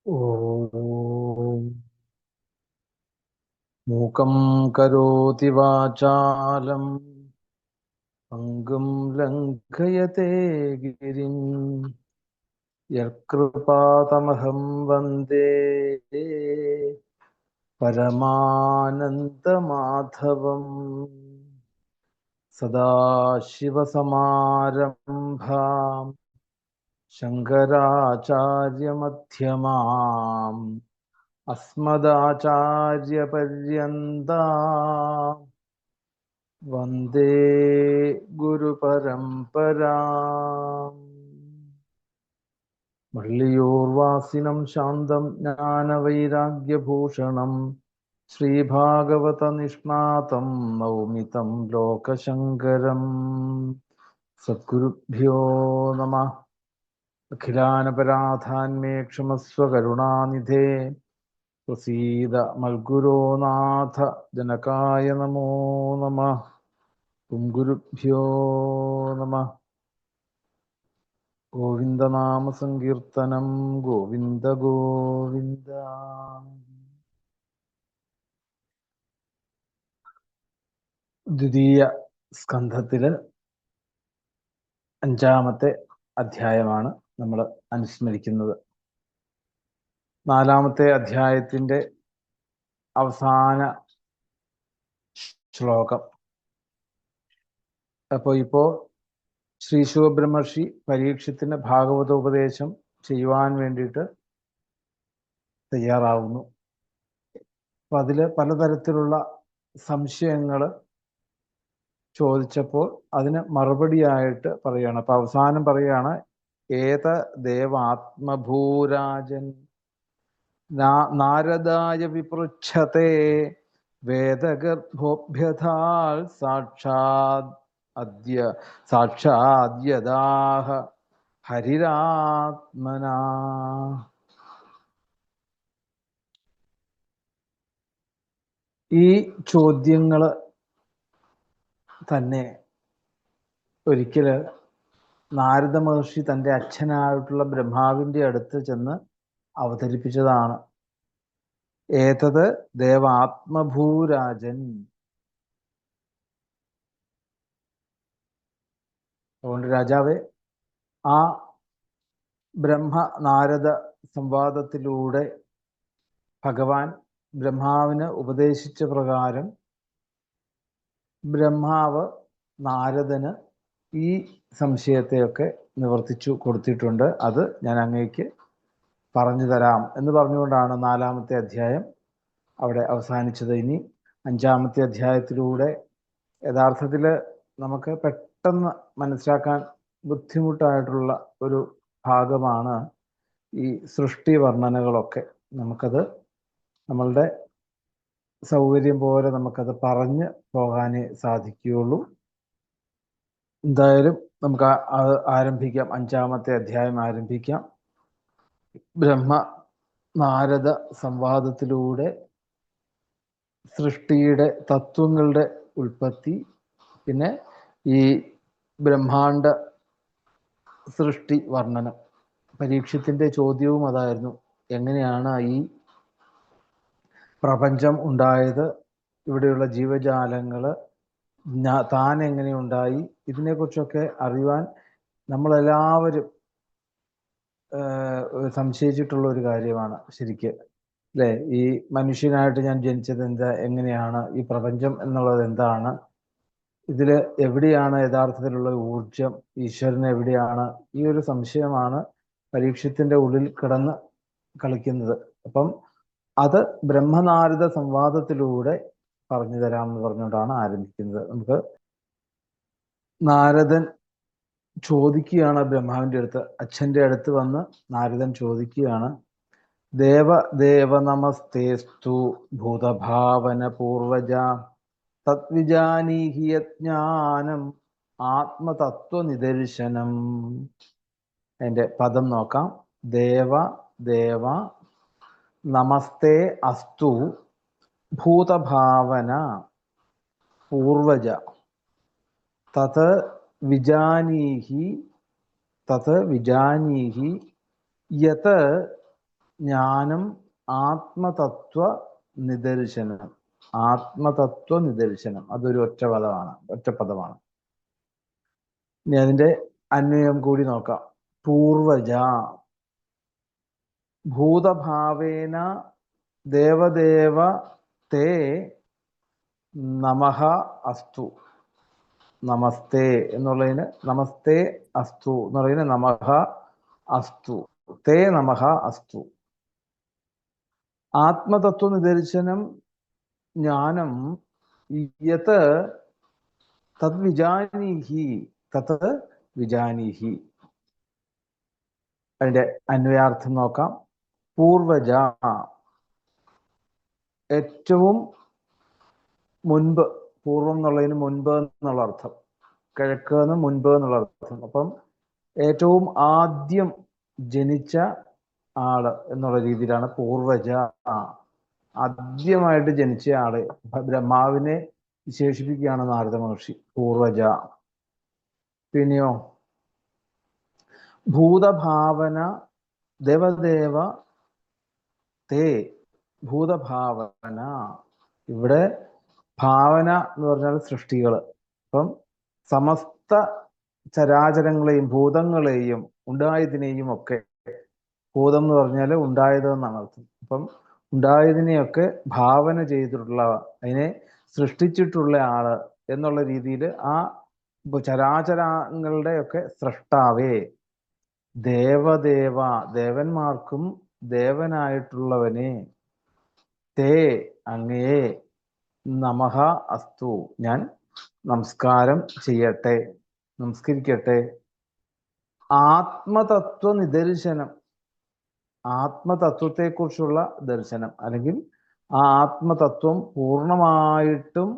ഓം മൂകം കരോതി വാചാലം പങ്കും ലംഘയത്തെ ഗിരിം യത്കൃപാതമഹം വന്ദേ പരമാനന്ദമാധവം. സദാശിവസമാരംഭാം ശങ്കരാചാര്യമധ്യമാം അസ്മദാചാര്യപര്യന്താം വന്ദേ ഗുരുപരമ്പരാം. മുരളിയോർവാസിനം ശാന്തം ജ്ഞാനവൈരാഗ്യഭൂഷണം ശ്രീഭാഗവതനിഷ്ണാതം നൗമിതം ലോകശങ്കരം. സദ്ഗുരുഭ്യോ നമഃ. അഖിലാനപരാധാന്മേ ക്ഷമസ്വ കരുണാനിധേ പ്രസീദ മൽഗുരോനാഥ ജനകായ നമോ നമഃ. ഗുരുഭ്യോ നമഃ. ഗോവിന്ദനാമ സങ്കീർത്തനം ഗോവിന്ദ ഗോവിന്ദ. ദ്വിതീയ സ്കന്ധത്തില് 5-ാമത്തെ അധ്യായമാണ് നമ്മൾ അനുസ്മരിക്കുന്നത്. 4-ാമത്തെ അധ്യായത്തിന്റെ അവസാന ശ്ലോകം. ഇപ്പോ ശ്രീ ശുകബ്രഹ്മർഷി പരീക്ഷത്തിന് ഭാഗവതോപദേശം ചെയ്യുവാൻ വേണ്ടിയിട്ട് തയ്യാറാവുന്നു. അപ്പൊ അതില് പലതരത്തിലുള്ള സംശയങ്ങൾ ചോദിച്ചപ്പോൾ അതിന് മറുപടിയായിട്ട് പറയുകയാണ്. അപ്പൊ അവസാനം പറയുകയാണ്, ഏത ദേവാത്മഭൂരാജൻ നാരദായ വിപൃച്ഛത്തെ വേദഗർഭോഭ്യഥാൽ സാക്ഷാദ്യദാഹ ഹരിരാത്മനാ. ഈ ചോദ്യങ്ങള് തന്നെ ഒരിക്കല് നാരദ മഹർഷി തൻ്റെ അച്ഛനായിട്ടുള്ള ബ്രഹ്മാവിൻ്റെ അടുത്ത് ചെന്ന് അവതരിപ്പിച്ചതാണ്. ഏതത് ദേവാത്മഭൂരാജൻ. അതുകൊണ്ട് രാജാവെ, ആ ബ്രഹ്മ നാരദ സംവാദത്തിലൂടെ ഭഗവാൻ ബ്രഹ്മാവിന് ഉപദേശിച്ച പ്രകാരം ബ്രഹ്മാവ് നാരദന് ഈ സംശയത്തെയൊക്കെ നിവർത്തിച്ചു കൊടുത്തിട്ടുണ്ട്. അത് ഞാൻ അങ്ങേക്ക് പറഞ്ഞു തരാം എന്ന് പറഞ്ഞുകൊണ്ടാണ് 4-ാമത്തെ അധ്യായം അവിടെ അവസാനിച്ചത്. ഇനി 5-ാമത്തെ അധ്യായത്തിലൂടെ യഥാർത്ഥത്തിൽ നമുക്ക് പെട്ടെന്ന് മനസ്സിലാക്കാൻ ബുദ്ധിമുട്ടായിട്ടുള്ള ഒരു ഭാഗമാണ് ഈ സൃഷ്ടി വർണ്ണനകളൊക്കെ. നമുക്കത് നമ്മളുടെ സൗകര്യം പോലെ നമുക്കത് പറഞ്ഞ് പോകാനേ സാധിക്കുകയുള്ളൂ. എന്തായാലും നമുക്ക് ആരംഭിക്കാം. 5-ാമത്തെ അധ്യായം ആരംഭിക്കാം. ബ്രഹ്മ നാരദ സംവാദത്തിലൂടെ സൃഷ്ടിയുടെ തത്വങ്ങളുടെ ഉൽപ്പത്തി, പിന്നെ ഈ ബ്രഹ്മാണ്ട സൃഷ്ടി വർണ്ണനം. പരീക്ഷത്തിന്റെ ചോദ്യവും അതായിരുന്നു, എങ്ങനെയാണ് ഈ പ്രപഞ്ചം ഉണ്ടായത്, ഇവിടെയുള്ള ജീവജാലങ്ങള് താൻ എങ്ങനെ ഉണ്ടായി, ഇതിനെക്കുറിച്ചൊക്കെ അറിയുവാൻ നമ്മളെല്ലാവരും സംശയിച്ചിട്ടുള്ള ഒരു കാര്യമാണ് ശരിക്ക്, അല്ലേ? ഈ മനുഷ്യനായിട്ട് ഞാൻ ജനിച്ചത് എങ്ങനെയാണ്, ഈ പ്രപഞ്ചം എന്നുള്ളത് എന്താണ്, ഇതിൽ എവിടെയാണ് യഥാർത്ഥത്തിലുള്ള ഊർജം, ഈശ്വരൻ എവിടെയാണ്? ഈ ഒരു സംശയമാണ് പരീക്ഷത്തിന്റെ ഉള്ളിൽ കിടന്ന് കളിക്കുന്നത്. അപ്പം അത് ബ്രഹ്മനാരദ സംവാദത്തിലൂടെ പറഞ്ഞു തരാമെന്ന് പറഞ്ഞുകൊണ്ടാണ് ആരംഭിക്കുന്നത്. നമുക്ക് നാരദൻ ചോദിക്കുകയാണ് ബ്രഹ്മാവിന്റെ അടുത്ത്, അച്ഛന്റെ അടുത്ത് വന്ന് നാരദൻ ചോദിക്കുകയാണ്, ദേവ നമസ്തേസ്തു ഭൂതഭാവന പൂർവജ തദ്വിജാനീഹി യജ്ഞാനം ആത്മതത്വനിദർശനം. അതിന്റെ പദം നോക്കാം. ദേവ നമസ്തേ അസ്തു ഭൂതഭാവന പൂർവജ തത് വിജാനീഹി യത് ജ്ഞാനം ആത്മതത്വ നിദർശനം. ആത്മതത്വ നിദർശനം അതൊരു ഒറ്റപ്പദമാണ്. ഇനി അതിന്റെ അന്വയം കൂടി നോക്കാം. പൂർവജ ഭൂതഭാവേന ദേവദേവ തേ നമഃ അസ്തു. നമസ്തേ എന്നുള്ളതിന് നമസ്തേ അസ്തു എന്നുള്ളതിന് നമഃ അസ്തു. തേ നമഃ അസ്തു. ആത്മതത്വ നിദർശനം ജ്ഞാനം യത് തത് വിജാനീഹി. അതിന്റെ അന്വയാർത്ഥം നോക്കാം. പൂർവജ ഏറ്റവും മുൻപ്, പൂർവം എന്നുള്ളതിന് മുൻപ് എന്നുള്ള അർത്ഥം, കിഴക്ക് എന്ന് മുൻപ് എന്നുള്ള അർത്ഥം. അപ്പം ഏറ്റവും ആദ്യം ജനിച്ച ആള് എന്നുള്ള രീതിയിലാണ് പൂർവജ. ആദ്യമായിട്ട് ജനിച്ച ആള് ബ്രഹ്മാവിനെ വിശേഷിപ്പിക്കുകയാണ് നാരദ മഹർഷി പൂർവജ. പിന്നെയോ ഭൂതഭാവന ദേവദേവ തേ. ഭൂതഭാവന, ഇവിടെ ഭാവന എന്ന് പറഞ്ഞാൽ സൃഷ്ടികൾ. അപ്പം സമസ്ത ചരാചരങ്ങളെയും ഭൂതങ്ങളെയും ഉണ്ടായതിനെയും ഒക്കെ, ഭൂതം എന്ന് പറഞ്ഞാൽ ഉണ്ടായത് എന്നാണ് അർത്ഥം. അപ്പം ഉണ്ടായതിനെയൊക്കെ ഭാവന ചെയ്തിട്ടുള്ള, അതിനെ സൃഷ്ടിച്ചിട്ടുള്ള ആള് എന്നുള്ള രീതിയിൽ ആ ചരാചരങ്ങളുടെ ഒക്കെ സൃഷ്ടാവേ, ദേവദേവ ദേവന്മാർക്കും ദേവനായിട്ടുള്ളവനെ, തേ അങ്ങയെ, നമഃ അസ്തു ഞാൻ നമസ്കാരം ചെയ്യട്ടെ, നമസ്കരിക്കട്ടെ. ആത്മതത്വ നിദർശനം, ആത്മതത്വത്തെക്കുറിച്ചുള്ള ദർശനം, അല്ലെങ്കിൽ ആ ആത്മതത്വം പൂർണ്ണമായിട്ടും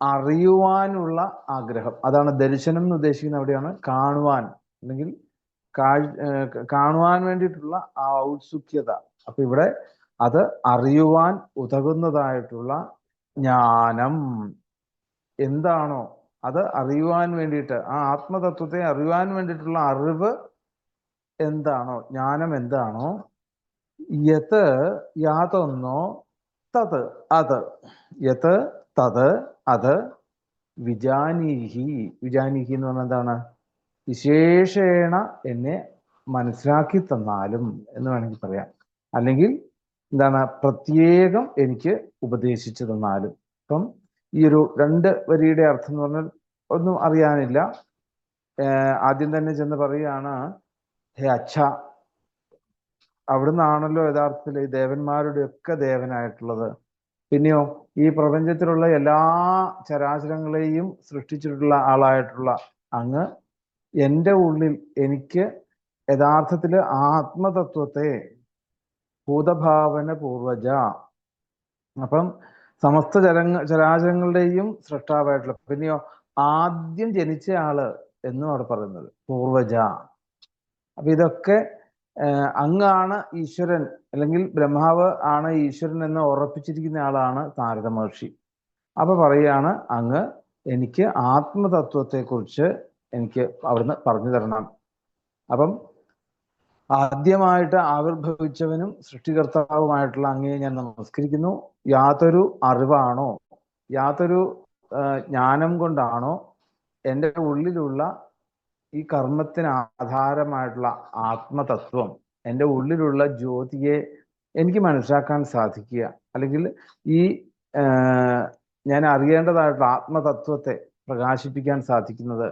അറിയുവാനുള്ള ആഗ്രഹം. അതാണ് ദർശനം എന്ന് ഉദ്ദേശിക്കുന്നത്. അവിടെയാണ് കാണുവാൻ, അല്ലെങ്കിൽ കാണുവാൻ വേണ്ടിയിട്ടുള്ള ആ ഔത്സുക്യത. അപ്പൊ ഇവിടെ അത് അറിയുവാൻ ഉതകുന്നതായിട്ടുള്ള ജ്ഞാനം എന്താണോ, അത് അറിയുവാൻ വേണ്ടിയിട്ട്, ആ ആത്മതത്വത്തെ അറിയുവാൻ വേണ്ടിയിട്ടുള്ള അറിവ് എന്താണോ, ജ്ഞാനം എന്താണോ, യത് യാതൊന്നോ, തത് അത്, യത് തത് അത്, വിജാനീഹി. വിജാനീഹി എന്ന് പറഞ്ഞാൽ എന്താണ്? വിശേഷേണ എന്നെ മനസ്സിലാക്കി തന്നാലും എന്ന് വേണമെങ്കിൽ പറയാം. അല്ലെങ്കിൽ എന്താണ്, പ്രത്യേകം എനിക്ക് ഉപദേശിച്ചു തന്നാലും. ഇപ്പം ഈ ഒരു 2 വരിയുടെ അർത്ഥം എന്ന് പറഞ്ഞാൽ ഒന്നും അറിയാനില്ല. ആദ്യം തന്നെ ചെന്ന് പറയുകയാണ്, ഹേ അച്ഛ, അവിടുന്നാണല്ലോ യഥാർത്ഥത്തിൽ ഈ ദേവന്മാരുടെ ഒക്കെ ദേവനായിട്ടുള്ളത്. പിന്നെയോ ഈ പ്രപഞ്ചത്തിലുള്ള എല്ലാ ചരാചരങ്ങളെയും സൃഷ്ടിച്ചിട്ടുള്ള ആളായിട്ടുള്ള അങ്ങ് എൻ്റെ ഉള്ളിൽ എനിക്ക് യഥാർത്ഥത്തിൽ ആത്മതത്വത്തെ, ഭൂതഭാവന പൂർവജ, അപ്പം സമസ്ത ചരാചരങ്ങളുടെയും സൃഷ്ടാവായിട്ടുള്ള, പിന്നെയോ ആദ്യം ജനിച്ച ആള് എന്നും അവിടെ പറയുന്നത് പൂർവജ. അപ്പൊ ഇതൊക്കെ അങ്ങാണ് ഈശ്വരൻ, അല്ലെങ്കിൽ ബ്രഹ്മാവ് ആണ് ഈശ്വരൻ എന്ന് ഉറപ്പിച്ചിരിക്കുന്ന ആളാണ് നാരദ മഹർഷി. അപ്പൊ പറയാണ്, അങ്ങ് എനിക്ക് ആത്മതത്വത്തെക്കുറിച്ച് എനിക്ക് അവിടുന്ന് പറഞ്ഞു തരണം. അപ്പം ആദ്യമായിട്ട് ആവിർഭവിച്ചവനും സൃഷ്ടികർത്താവുമായിട്ടുള്ള അങ്ങയെ ഞാൻ നമസ്കരിക്കുന്നു. യാതൊരു അറിവാണോ, യാതൊരു ജ്ഞാനം കൊണ്ടാണോ എൻ്റെ ഉള്ളിലുള്ള ഈ കർമ്മത്തിന് ആധാരമായിട്ടുള്ള ആത്മതത്വം, എൻ്റെ ഉള്ളിലുള്ള ജ്യോതിയെ എനിക്ക് മനസ്സിലാക്കാൻ സാധിക്കുക, അല്ലെങ്കിൽ ഈ ഞാൻ അറിയേണ്ടതായിട്ടുള്ള ആത്മതത്വത്തെ പ്രകാശിപ്പിക്കാൻ സാധിക്കുന്നത്,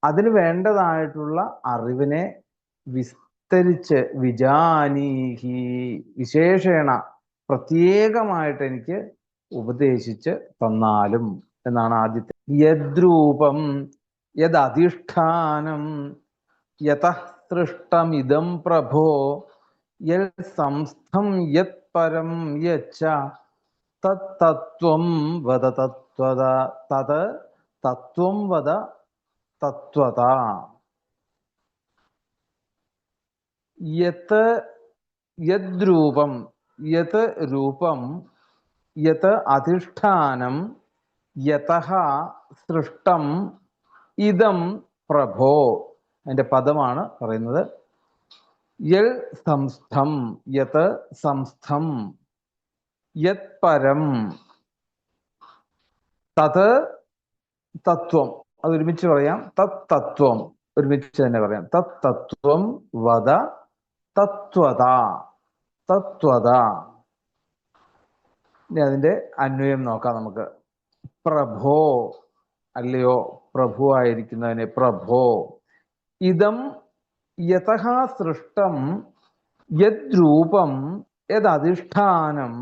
അതിന് വേണ്ടതായിട്ടുള്ള അറിവിനെ വിസ്തരിച്ച് വിജാനീഹി, വിശേഷേണ പ്രത്യേകമായിട്ട് എനിക്ക് ഉപദേശിച്ച് തന്നാലും എന്നാണ് ആദ്യത്തെ. യദ്രൂപം യദധിഷ്ഠാനം യതഃ സൃഷ്ടമിദം പ്രഭോ യൽ സംസ്ഥം യത് പരം യച്ച തത്വം വദ തത്വത, തത് തത്വം വദ തത്വത. യത് യദ്രൂപം, യത് രൂപം, യത് അധിഷ്ഠാനം, യതഃ സൃഷ്ടം ഇദം പ്രഭോ. അതിന്റെ പദമാണ് പറയുന്നത്. യൽ സംസ്ഥം യത് സംസ്ഥം യത് പരം തത് തത്വം. അത് ഒരുമിച്ച് പറയാം. തത് തത്വം ഒരുമിച്ച് തന്നെ പറയാം. തത് തത്വം വദ തത്വത. തത്വത. ഇനി അതിന്റെ അന്വയം നോക്കാം നമുക്ക്. പ്രഭോ, അല്ലയോ പ്രഭു ആയിരിക്കുന്നതിനെ പ്രഭോ, ഇതം യതഃ സൃഷ്ടം യദ്രൂപം യദധിഷ്ഠാനം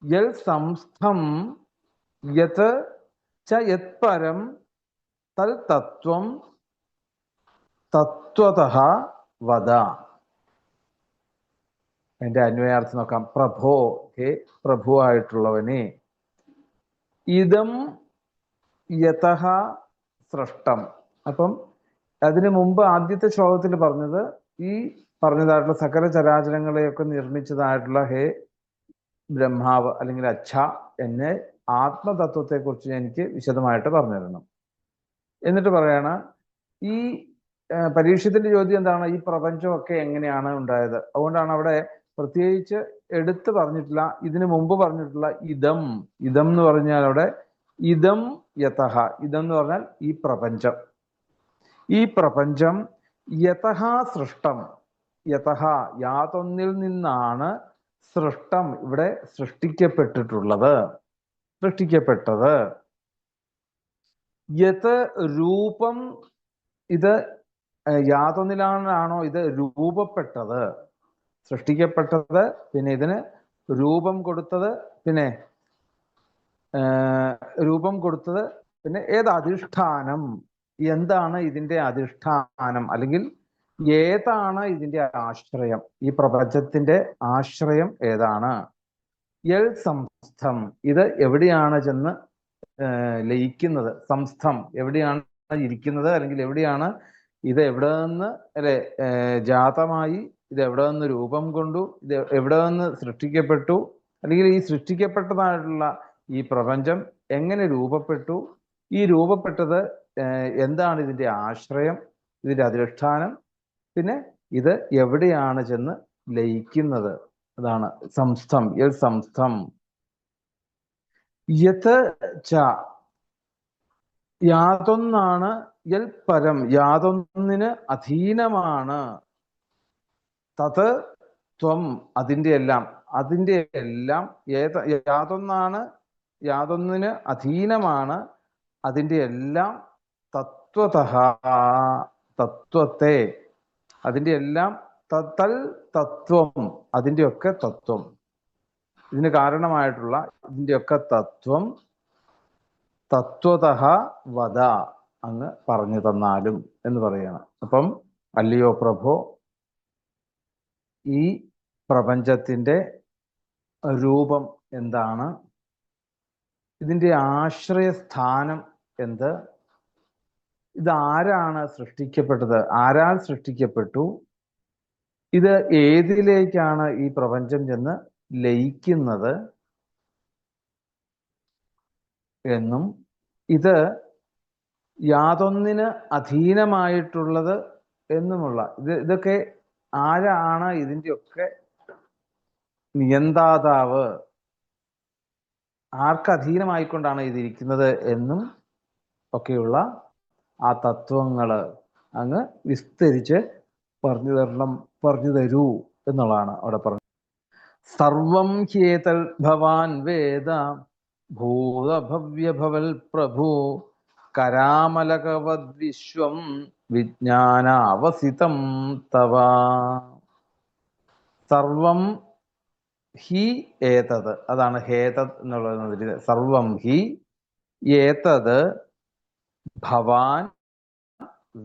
യൽ സംസ്ഥം യത് ച യത്പരം തൽ തത്വം തത്വതഃ വദ. അതിന്റെ അന്വയാർത്ഥം നോക്കാം. പ്രഭോ, ഹേ പ്രഭുവായിട്ടുള്ളവനെ, ഇതം യതഃ സൃഷ്ടം. അപ്പം അതിനു മുമ്പ് ആദ്യത്തെ ശ്ലോകത്തിൽ പറഞ്ഞത് ഈ പറഞ്ഞതായിട്ടുള്ള സകല ചരാചരങ്ങളെയൊക്കെ നിർമ്മിച്ചതായിട്ടുള്ള ഹേ ബ്രഹ്മാവ് അല്ലെങ്കിൽ അച്ഛ എന്നെ ആത്മതത്വത്തെ കുറിച്ച് എനിക്ക് വിശദമായിട്ട് പറഞ്ഞു തരണം. എന്നിട്ട് പറയാണ് ഈ പരീക്ഷത്തിന്റെ ചോദ്യം എന്താണ്, ഈ പ്രപഞ്ചമൊക്കെ എങ്ങനെയാണ് ഉണ്ടായത്. അതുകൊണ്ടാണ് അവിടെ പ്രത്യേകിച്ച് എടുത്തു പറഞ്ഞിട്ടില്ല. ഇതിനു മുമ്പ് പറഞ്ഞിട്ടുള്ള ഇതം, ഇതം എന്ന് പറഞ്ഞാൽ അവിടെ ഇതം യതഃ, ഇതം എന്ന് പറഞ്ഞാൽ ഈ പ്രപഞ്ചം. ഈ പ്രപഞ്ചം യതഃ സൃഷ്ടം, യതഃ യാതൊന്നിൽ നിന്നാണ് സൃഷ്ടം ഇവിടെ സൃഷ്ടിക്കപ്പെട്ടിട്ടുള്ളത്, സൃഷ്ടിക്കപ്പെട്ടത്. യത് രൂപം, ഇത് യാതൊന്നിലാണോ ഇത് രൂപപ്പെട്ടത്, സൃഷ്ടിക്കപ്പെട്ടത്, പിന്നെ ഇതിന് രൂപം കൊടുത്തത്, പിന്നെ രൂപം കൊടുത്തത്, പിന്നെ ഏത് അധിഷ്ഠാനം, എന്താണ് ഇതിന്റെ അധിഷ്ഠാനം, അല്ലെങ്കിൽ ഏതാണ് ഇതിന്റെ ആശ്രയം, ഈ പ്രപഞ്ചത്തിന്റെ ആശ്രയം ഏതാണ്. യൽ സംസ്ഥം, ഇത് എവിടെയാണ് ചെന്ന് ലയിക്കുന്നത്, സംസ്ഥം എവിടെയാണ് ഇരിക്കുന്നത്, അല്ലെങ്കിൽ എവിടെയാണ് ഇത് എവിടെ നിന്ന് അല്ലെ ജാതമായി, ഇത് എവിടെ നിന്ന് രൂപം കൊണ്ടു, ഇത് എവിടെ നിന്ന് സൃഷ്ടിക്കപ്പെട്ടു, അല്ലെങ്കിൽ ഈ സൃഷ്ടിക്കപ്പെട്ടതായിട്ടുള്ള ഈ പ്രപഞ്ചം എങ്ങനെ രൂപപ്പെട്ടു, ഈ രൂപപ്പെട്ടത് എന്താണ് ഇതിന്റെ ആശ്രയം, ഇതിന്റെ അധിഷ്ഠാനം, പിന്നെ ഇത് എവിടെയാണ് ചെന്ന് ലയിക്കുന്നത്. അതാണ് സംസ്ഥം, യൽ സംസ്ഥം. യത് ച, യാതൊന്നാണ്, യൽ പരം യാതൊന്നിന് അധീനമാണ്, തത് ത്വം അതിന്റെ എല്ലാം, അതിന്റെ എല്ലാം, യാതൊന്നാണ്, യാതൊന്നിന് അധീനമാണ്, അതിന്റെ എല്ലാം, തത്വതഃ തത്വത്തെ, അതിന്റെ എല്ലാം, തൽ തത്വം അതിൻ്റെയൊക്കെ തത്വം, ഇതിന് കാരണമായിട്ടുള്ള ഇതിൻ്റെയൊക്കെ തത്വം, തത്വതഃ വദ അങ്ങ് പറഞ്ഞു തന്നാലും എന്ന് പറയണം. അപ്പം അല്ലയോ പ്രഭോ, ഈ പ്രപഞ്ചത്തിന്റെ രൂപം എന്താണ്, ഇതിന്റെ ആശ്രയസ്ഥാനം എന്ത്, ഇത് ആരാണ് സൃഷ്ടിക്കപ്പെട്ടത്, ആരാൽ സൃഷ്ടിക്കപ്പെട്ടു, ഇത് ഏതിലേക്കാണ് ഈ പ്രപഞ്ചം ചെന്ന് ലയിക്കുന്നത് എന്നും, ഇത് യാതൊന്നിന് അധീനമായിട്ടുള്ളത് എന്നുമുള്ള ഇതൊക്കെ ആരാണ് ഇതിൻ്റെയൊക്കെ നിയന്താതാവ്, ആർക്ക് അധീനമായിക്കൊണ്ടാണ് ഇതിരിക്കുന്നത് എന്നും ഒക്കെയുള്ള ആ തത്വങ്ങള് അങ്ങ് വിസ്തരിച്ച് പറഞ്ഞു തരൂ എന്നുള്ളതാണ് അവിടെ പറഞ്ഞത്. സർവം ഹ്യേതൽ ഭവാൻ വേദ ഭൂതഭവ്യഭവൽ പ്രഭു കരാമലകവദ് വിശ്വം വിജ്ഞാനാവസിതം തവ. സർവം ഹി ഏതത്, അതാണ് ഹേതത് എന്നുള്ളത്. സർവം ഹി ഏതത് ഭവാൻ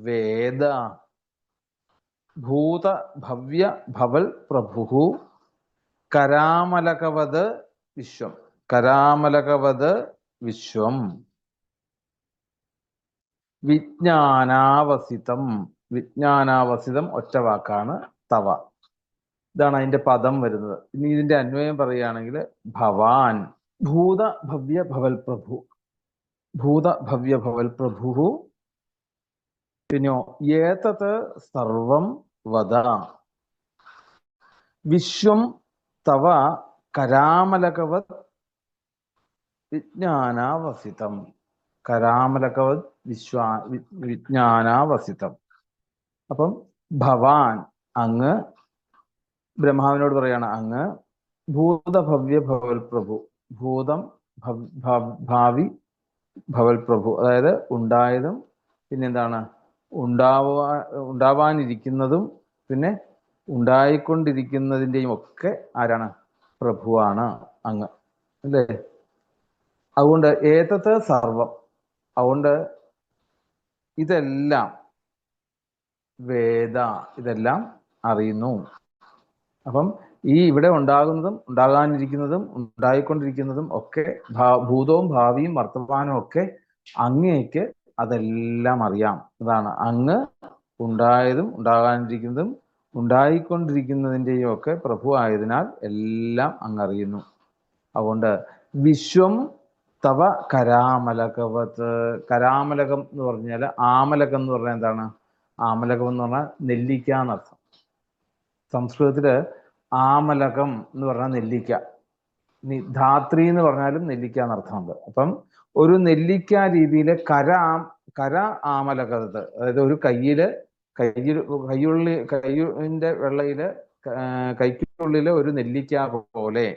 വേദ ഭൂത ഭവ്യ ഭവൽ പ്രഭു കരാമലകവത് വിശ്വം, കരാമലകവത് വിശ്വം വിജ്ഞാനാവസിതം, വിജ്ഞാനാവസിതം ഒറ്റ വാക്കാണ്, തവ. ഇതാണ് അതിന്റെ പദം വരുന്നത്. ഇനി ഇതിന്റെ അന്വയം പറയുകയാണെങ്കിൽ ഭവാൻ ഭൂത ഭവ്യ ഭവൽ പ്രഭു, ഭൂത ഭവ്യ ഭവൽ പ്രഭു, പിന്നെയോ ഏതത് സർവം വദ, വിശ്വം തവ കരാമലകവത് വിജ്ഞാനാവസിതം. കരാമലകവത് വിജ്ഞാനാവസിതം. അപ്പം ഭവാൻ, അങ്ങ് ബ്രഹ്മാവിനോട് പറയാണ്, അങ്ങ് ഭൂതഭവ്യ ഭവൽ പ്രഭു, ഭൂതം ഭാവി ഭവൽ പ്രഭു, അതായത് ഉണ്ടായതും പിന്നെന്താണ് ഉണ്ടാവാനിരിക്കുന്നതും പിന്നെ ഉണ്ടായിക്കൊണ്ടിരിക്കുന്നതിൻ്റെയും ഒക്കെ ആരാണ്? പ്രഭുവാണ് അങ്ങ്, അല്ലേ? അതുകൊണ്ട് ഏതത് സർവം, അതുകൊണ്ട് ഇതെല്ലാം വേദ, ഇതെല്ലാം അറിയുന്നു. അപ്പം ഈ ഇവിടെ ഉണ്ടാകുന്നതും ഉണ്ടാകാനിരിക്കുന്നതും ഉണ്ടായിക്കൊണ്ടിരിക്കുന്നതും ഒക്കെ ഭൂതവും ഭാവിയും വർത്തമാനവും ഒക്കെ അങ്ങേക്ക് അതെല്ലാം അറിയാം. അതാണ് അങ്ങ് ഉണ്ടായതും ഉണ്ടാകാനിരിക്കുന്നതും ഉണ്ടായിക്കൊണ്ടിരിക്കുന്നതിൻ്റെയും ഒക്കെ പ്രഭു ആയതിനാൽ എല്ലാം അങ്ങ് അറിയുന്നു. അതുകൊണ്ട് വിശ്വം തവ കരാമലകവത്. കരാമലകം എന്ന് പറഞ്ഞാൽ, ആമലകം എന്ന് പറഞ്ഞാൽ എന്താണ്? ആമലകം എന്ന് പറഞ്ഞാൽ നെല്ലിക്ക എന്നർത്ഥം. സംസ്കൃതത്തില് ആമലകം എന്ന് പറഞ്ഞാൽ നെല്ലിക്ക, ധാത്രി എന്ന് പറഞ്ഞാലും നെല്ലിക്ക എന്നർത്ഥമുണ്ട്. അപ്പം ഒരു നെല്ലിക്ക രീതിയില് കര ആമലകത്ത്, അതായത് ഒരു കയ്യിന്റെ വെള്ളയില് കൈക്കുള്ളില് ഒരു നെല്ലിക്ക പോലെ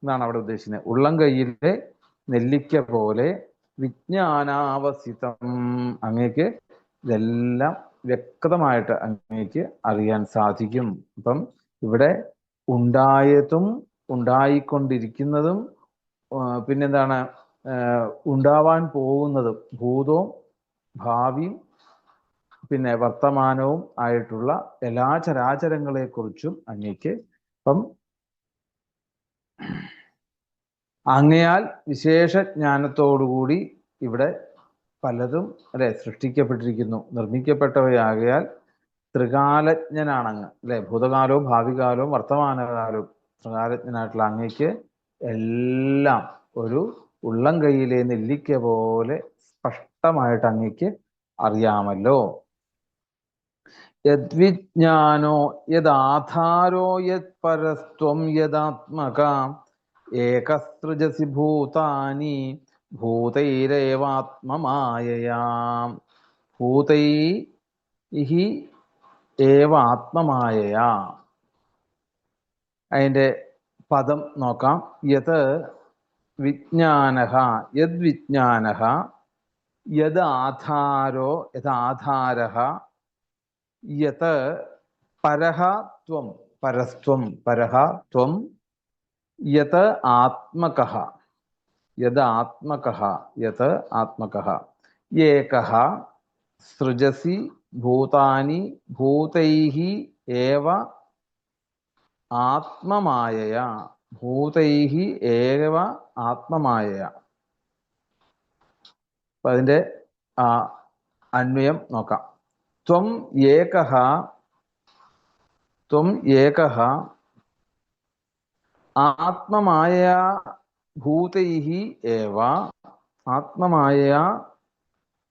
എന്നാണ് അവിടെ ഉദ്ദേശിക്കുന്നത്. ഉള്ളം കയ്യിലെ നെല്ലിക്ക പോലെ വിജ്ഞാനാവസിതം, അങ്ങേക്ക് ഇതെല്ലാം വ്യക്തമായിട്ട് അങ്ങേക്ക് അറിയാൻ സാധിക്കും. അപ്പം ഇവിടെ ഉണ്ടായതും ഉണ്ടായിക്കൊണ്ടിരിക്കുന്നതും പിന്നെന്താണ് ഉണ്ടാവാൻ പോകുന്നതും ഭൂതവും ഭാവിയും പിന്നെ വർത്തമാനവും ആയിട്ടുള്ള എല്ലാ ചരാചരങ്ങളെ കുറിച്ചും അങ്ങേക്ക് ഇപ്പം അങ്ങയാൽ വിശേഷ ജ്ഞാനത്തോടുകൂടി ഇവിടെ പലതും അല്ലെ സൃഷ്ടിക്കപ്പെട്ടിരിക്കുന്നു, നിർമ്മിക്കപ്പെട്ടവയാകയാൽ ത്രികാലജ്ഞനാണങ്ങ്, അല്ലെ? ഭൂതകാലവും ഭാവികാലവും വർത്തമാനകാലവും ത്രികാലജ്ഞനായിട്ടുള്ള അങ്ങയ്ക്ക് എല്ലാം ഒരു ഉള്ളം കൈയിലെ നെല്ലിക്ക പോലെ സ്പഷ്ടമായിട്ട് അങ്ങയ്ക്ക് അറിയാമല്ലോ. യദ്വിജ്ഞാനോ യദാധാരോ യത് പരസ്ത്വം യദാത്മകാം ഏകസൃജസി ഭൂതാനി ഭൂതൈരേവാത്മമായയാം. ഭൂതൈഹി ഏവ ആത്മമായയാ. അതിൻ്റെ പദം നോക്കാം. യത് വിജ്ഞാനഃ, യത് വിജ്ഞാനഃ, യത് ആധാരോ യഥാധാരഃ, യത് പരഃ ത്വം പരസ്ത്വം പരഃ ത്വം, യത് ആത്മകഃ യത് ആത്മകഃ യത് ആത്മകഃ, ഏകഃ സൃജസി ഭൂതാനി ഭൂതൈഹി ഏവ ആത്മമായയാ. ഭൂതൈഹി ഏവ ആത്മമായയാ. അപ്പൊ അതിന്റെ അന്വയം നോക്കാം. ത്വം ഏകഃ ആത്മമായയാ ഭൂതൈഹി ഏവ ആത്മമായയാ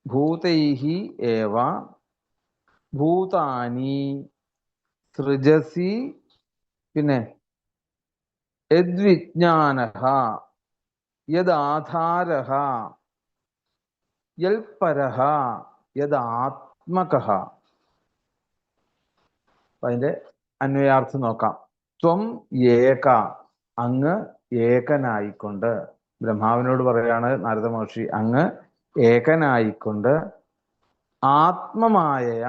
ഭൂതൈഹി ഏവ ഭൂതാനി സൃജസി, പിന്നെ യദ്വിജ്ഞാനഃ യദാധാരഃ യൽപരഃ യദാത്മകഃ. അതിന്റെ അന്വയാർത്ഥം നോക്കാം. ത്വം ഏക, അങ്ങ് ഏകനായിക്കൊണ്ട്, ബ്രഹ്മാവിനോട് പറയാണ് നാരദ മഹർഷി, അങ്ങ് ഏകനായിക്കൊണ്ട് ആത്മമായയ.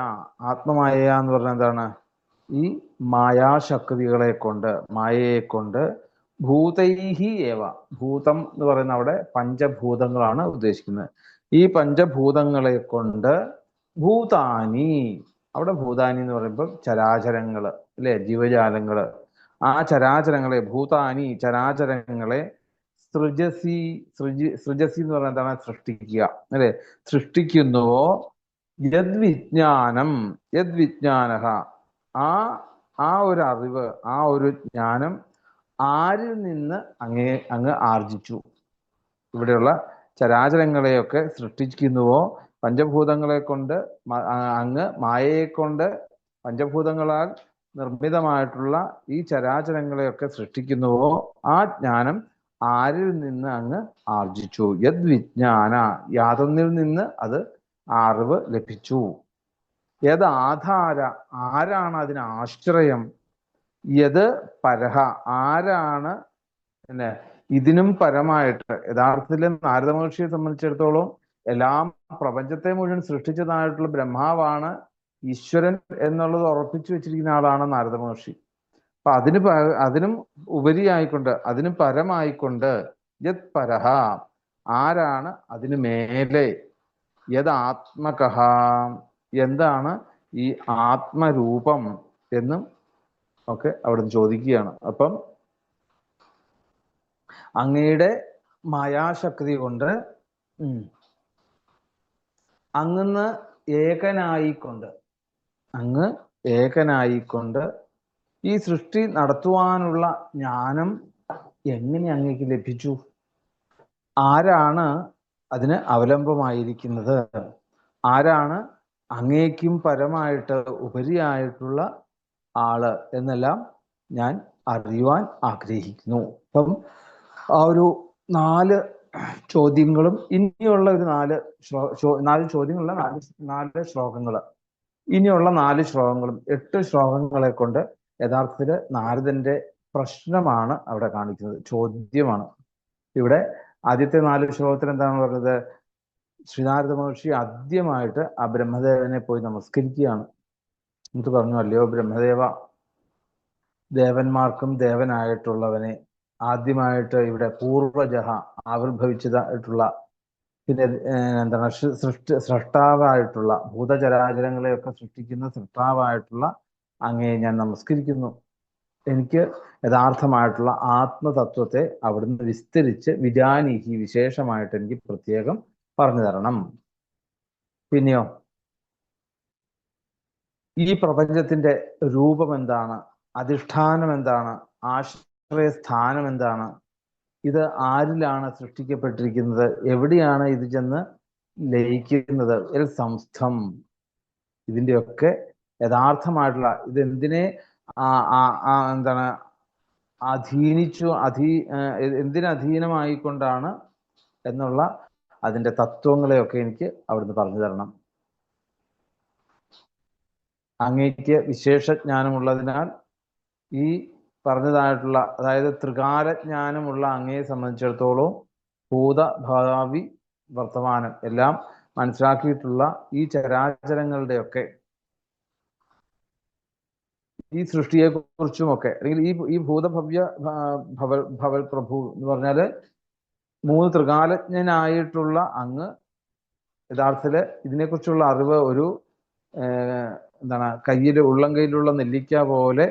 ആത്മമായയ എന്ന് പറഞ്ഞാൽ എന്താണ്? ഈ മായാശക്തികളെ കൊണ്ട്, മായയെ കൊണ്ട്, ഭൂതൈഹി ഏവ, ഭൂതം എന്ന് പറയുന്ന അവിടെ പഞ്ചഭൂതങ്ങളാണ് ഉദ്ദേശിക്കുന്നത്. ഈ പഞ്ചഭൂതങ്ങളെ കൊണ്ട് ഭൂതാനി, അവിടെ ഭൂതാനി എന്ന് പറയുമ്പോൾ ചരാചരങ്ങള്, അല്ലെ? ജീവജാലങ്ങള്. ആ ചരാചരങ്ങളെ, ഭൂതാനി ചരാചരങ്ങളെ സൃജസി, സൃജസി എന്ന് പറഞ്ഞാൽ എന്താണ്? സൃഷ്ടിക്കുക, അല്ലെ? സൃഷ്ടിക്കുന്നുവോ. യദ്വിജ്ഞാനം യദ്വിജ്ഞാനഃ, ആ ഒരു അറിവ്, ആ ഒരു ജ്ഞാനം ആരിൽ നിന്ന് അങ്ങ് ആർജിച്ചു? ഇവിടെയുള്ള ചരാചരങ്ങളെയൊക്കെ സൃഷ്ടിക്കുന്നുവോ പഞ്ചഭൂതങ്ങളെ കൊണ്ട്, അങ്ങ് മായയെ കൊണ്ട് പഞ്ചഭൂതങ്ങളാൽ നിർമ്മിതമായിട്ടുള്ള ഈ ചരാചരങ്ങളെയൊക്കെ സൃഷ്ടിക്കുന്നുവോ ആ ജ്ഞാനം ആരിൽ നിന്ന് അങ്ങ് ആർജിച്ചു? യദ് വിജ്ഞാന, യാതൊന്നിൽ നിന്ന് അത് അറിവ് ലഭിച്ചു. യത് ആധാര, ആരാണ് അതിന് ആശ്രയം? യത് പരഹ, ആരാണ് പിന്നെ ഇതിനും പരമായിട്ട്? യഥാർത്ഥത്തിൽ നാരദ മഹർഷിയെ സംബന്ധിച്ചിടത്തോളം എല്ലാം പ്രപഞ്ചത്തെ മുഴുവൻ സൃഷ്ടിച്ചതായിട്ടുള്ള ബ്രഹ്മാവാണ് ഈശ്വരൻ എന്നുള്ളത് ഉറപ്പിച്ചു വെച്ചിരിക്കുന്ന ആളാണ് നാരദ മഹർഷി. അപ്പൊ അതിനും ഉപരിയായിക്കൊണ്ട്, അതിന് പരമായിക്കൊണ്ട് യത് പരഹ, ആരാണ് അതിന് മേലെ? യത് ആത്മകഹ, എന്താണ് ഈ ആത്മരൂപം എന്നും ഒക്കെ അവിടുന്ന് ചോദിക്കുകയാണ്. അപ്പം അങ്ങയുടെ മായാശക്തി കൊണ്ട് അങ്ങ് ഏകനായിക്കൊണ്ട് ഈ സൃഷ്ടി നടത്തുവാനുള്ള ജ്ഞാനം എങ്ങനെ അങ്ങേക്ക് ലഭിച്ചു? ആരാണ് അതിന് അവലംബമായിരിക്കുന്നത്? ആരാണ് അങ്ങേക്കും പരമായിട്ട് ഉപരിയായിട്ടുള്ള ആള് എന്നെല്ലാം ഞാൻ അറിയുവാൻ ആഗ്രഹിക്കുന്നു. അപ്പം ആ ഒരു 4 ചോദ്യങ്ങളും ഇനിയുള്ള ഒരു 4 ചോദ്യങ്ങളുള്ള 4 ശ്ലോകങ്ങൾ, ഇനിയുള്ള 4 ശ്ലോകങ്ങളും 8 ശ്ലോകങ്ങളെ കൊണ്ട് യഥാർത്ഥത്തിൽ നാരദന്റെ പ്രശ്നമാണ് അവിടെ കാണിക്കുന്നത്, ചോദ്യമാണ്. ഇവിടെ ആദ്യത്തെ 4 ശ്ലോകത്തിൽ എന്താണ് പറഞ്ഞത്? ശ്രീനാരദ മഹർഷി ആദ്യമായിട്ട് ആ ബ്രഹ്മദേവനെ പോയി നമസ്കരിക്കുകയാണ്. എന്നിട്ട് പറഞ്ഞു, അല്ലയോ ബ്രഹ്മദേവ, ദേവന്മാർക്കും ദേവനായിട്ടുള്ളവനെ, ആദ്യമായിട്ട് ഇവിടെ പൂർവജഹ ആവിർഭവിച്ചതായിട്ടുള്ള, പിന്നെ എന്താണ് സൃഷ്ടാവായിട്ടുള്ള, ഭൂതചരാചരങ്ങളെയൊക്കെ സൃഷ്ടിക്കുന്ന സൃഷ്ടാവായിട്ടുള്ള അങ്ങയെ ഞാൻ നമസ്കരിക്കുന്നു. എനിക്ക് യഥാർത്ഥമായിട്ടുള്ള ആത്മതത്വത്തെ അവിടുന്ന് വിസ്തരിച്ച് വിജാനീഹി, വിശേഷമായിട്ട് എനിക്ക് പ്രത്യേകം പറഞ്ഞു തരണം. പിന്നെയോ, ഈ പ്രപഞ്ചത്തിന്റെ രൂപം എന്താണ്? അധിഷ്ഠാനം എന്താണ്? ആശ്രയസ്ഥാനം എന്താണ്? ഇത് ആരിലാണ് സൃഷ്ടിക്കപ്പെട്ടിരിക്കുന്നത്? എവിടെയാണ് ഇത് ചെന്ന് ലയിക്കുന്നത്? സംസ്ഥം, ഇതിൻ്റെയൊക്കെ യഥാർത്ഥമായിട്ടുള്ള ഇതെന്തിനെ എന്താണ് അധീനിച്ചു, എന്തിനധീനമായിക്കൊണ്ടാണ് എന്നുള്ള അതിൻ്റെ തത്വങ്ങളെയൊക്കെ എനിക്ക് അവിടുന്ന് പറഞ്ഞു തരണം. അങ്ങേക്ക് വിശേഷജ്ഞാനമുള്ളതിനാൽ ഈ പറഞ്ഞതായിട്ടുള്ള, അതായത് ത്രികാലജ്ഞാനമുള്ള അങ്ങയെ സംബന്ധിച്ചിടത്തോളം ഭൂത, ഭാവി, വർത്തമാനം എല്ലാം മനസ്സിലാക്കിയിട്ടുള്ള ഈ ചരാചരങ്ങളുടെയൊക്കെ ഈ സൃഷ്ടിയെ കുറിച്ചുമൊക്കെ, അല്ലെങ്കിൽ ഈ ഭൂതഭവ്യ ഭവൽ പ്രഭു എന്ന് പറഞ്ഞാല് 3 ത്രികാലജ്ഞനായിട്ടുള്ള അങ്ങ് യഥാർത്ഥത്തില് ഇതിനെക്കുറിച്ചുള്ള അറിവ് ഒരു എന്താണ് ഉള്ളം കയ്യിലുള്ള നെല്ലിക്ക പോലെ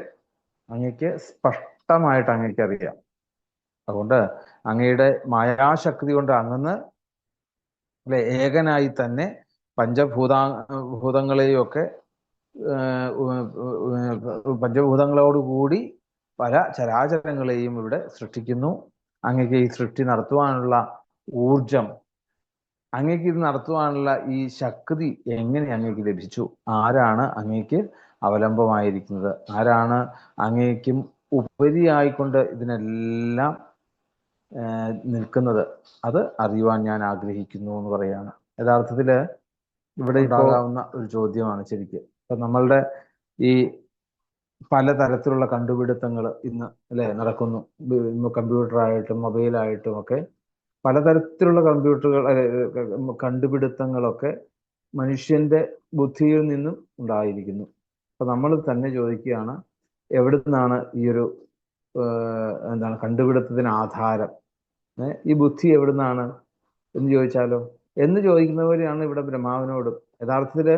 അങ്ങക്ക് സ്പഷ്ടമായിട്ട് അങ്ങക്ക് അറിയാം. അതുകൊണ്ട് അങ്ങയുടെ മായാശക്തി കൊണ്ട് അങ്ങ് ഏകനായി തന്നെ ഭൂതങ്ങളെയൊക്കെ പഞ്ചഭൂതങ്ങളോടുകൂടി പല ചരാചരങ്ങളെയും ഇവിടെ സൃഷ്ടിക്കുന്നു. അങ്ങക്ക് ഈ സൃഷ്ടി നടത്തുവാനുള്ള ഊർജം, അങ്ങക്ക് ഇത് നടത്തുവാനുള്ള ഈ ശക്തി എങ്ങനെ അങ്ങക്ക് ലഭിച്ചു? ആരാണ് അങ്ങക്ക് അവലംബമായിരിക്കുന്നത്? ആരാണ് അങ്ങേക്കും ഉപരിയായിക്കൊണ്ട് ഇതിനെല്ലാം നിൽക്കുന്നത്? അത് അറിയുവാൻ ഞാൻ ആഗ്രഹിക്കുന്നു എന്ന് പറയാണ്. യഥാർത്ഥത്തില് ഇവിടെ ഉണ്ടാകാവുന്ന ഒരു ചോദ്യമാണ് ശരിക്ക്. ഇപ്പൊ നമ്മളുടെ ഈ പലതരത്തിലുള്ള കണ്ടുപിടുത്തങ്ങൾ ഇന്ന് നടക്കുന്നു. കമ്പ്യൂട്ടറായിട്ടും മൊബൈലായിട്ടും ഒക്കെ പലതരത്തിലുള്ള കണ്ടുപിടുത്തങ്ങളൊക്കെ മനുഷ്യന്റെ ബുദ്ധിയിൽ നിന്നും ഉണ്ടായിരിക്കുന്നു. അപ്പൊ നമ്മൾ തന്നെ ചോദിക്കുകയാണ്, എവിടെ നിന്നാണ് ഈ ഒരു കണ്ടുപിടുത്തത്തിന് ആധാരം? ഈ ബുദ്ധി എവിടുന്നാണ് എന്ന് ചോദിച്ചാലോ? എന്ന് ചോദിക്കുന്നവരെയാണ് ഇവിടെ ബ്രഹ്മാവിനോടും. യഥാർത്ഥത്തില്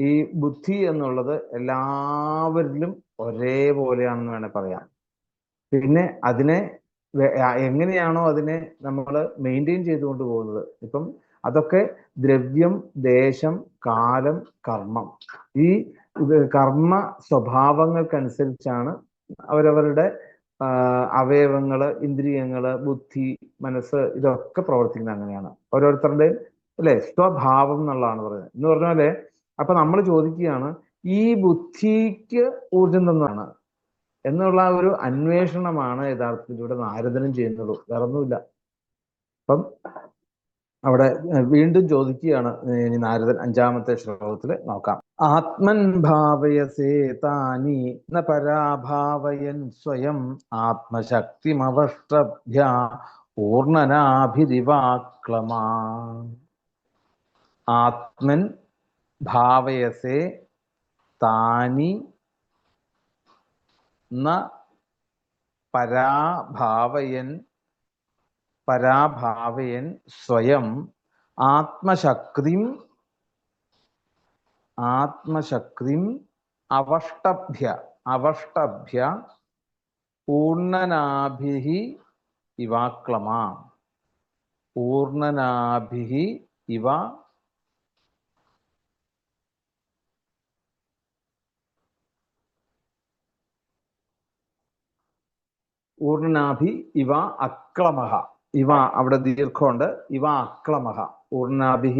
ഈ ബുദ്ധി എന്നുള്ളത് എല്ലാവരിലും ഒരേപോലെയാണെന്ന് വേണേൽ പറയാം. പിന്നെ അതിനെ എങ്ങനെയാണോ അതിനെ നമ്മൾ മെയിൻറ്റെയിൻ ചെയ്തുകൊണ്ട് പോകുന്നത്, ഇപ്പം അതൊക്കെ ദ്രവ്യം, ദേശം, കാലം, കർമ്മം, ഈ കർമ്മ സ്വഭാവങ്ങൾക്കനുസരിച്ചാണ് അവരവരുടെ അവയവങ്ങള്, ഇന്ദ്രിയങ്ങള്, ബുദ്ധി, മനസ്സ് ഇതൊക്കെ പ്രവർത്തിക്കുന്നത്. അങ്ങനെയാണ് ഓരോരുത്തരുടെയും സ്വഭാവം എന്നുള്ളതാണ് പറയുന്നത്. എന്ന് പറഞ്ഞാല് അപ്പൊ നമ്മൾ ചോദിക്കുകയാണ്, ഈ ബുദ്ധിക്ക് ഊർജം തന്നതാണ് എന്നുള്ള ഒരു അന്വേഷണമാണ് യഥാർത്ഥത്തിൽ ഇവിടെ നാരദനും ചെയ്യുന്നത്, വേറൊന്നുമില്ല. അപ്പം അവിടെ വീണ്ടും ചോദിക്കുകയാണ് ഇനി നാരദൻ 5-ാമത്തെ ശ്ലോകത്തിൽ നോക്കാം. ആത്മൻ ഭാവയസേ താനി ന പരാഭാവയൻ സ്വയം ആത്മശക്തിമവഷ്ടഭ്യ പൂർണ്ണനാഭിരിവാക്ലമാ. ആത്മൻ ഭാവയസേ താനി ന പരാഭാവയൻ സ്വയം ആത്മശക്തിം അവഷ്ടഭ്യ പൂർണ്ണനാഭിഃ ഇവാക്ലമാ. പൂർണ്ണനാഭിഃ ഇവ ഊർണനാഭി ഇവ അക്ലമഹ. ഇവ അവിടെ ദീർഘമുണ്ട്. ഇവ അക്ലമഹ. ഊർണനാഭി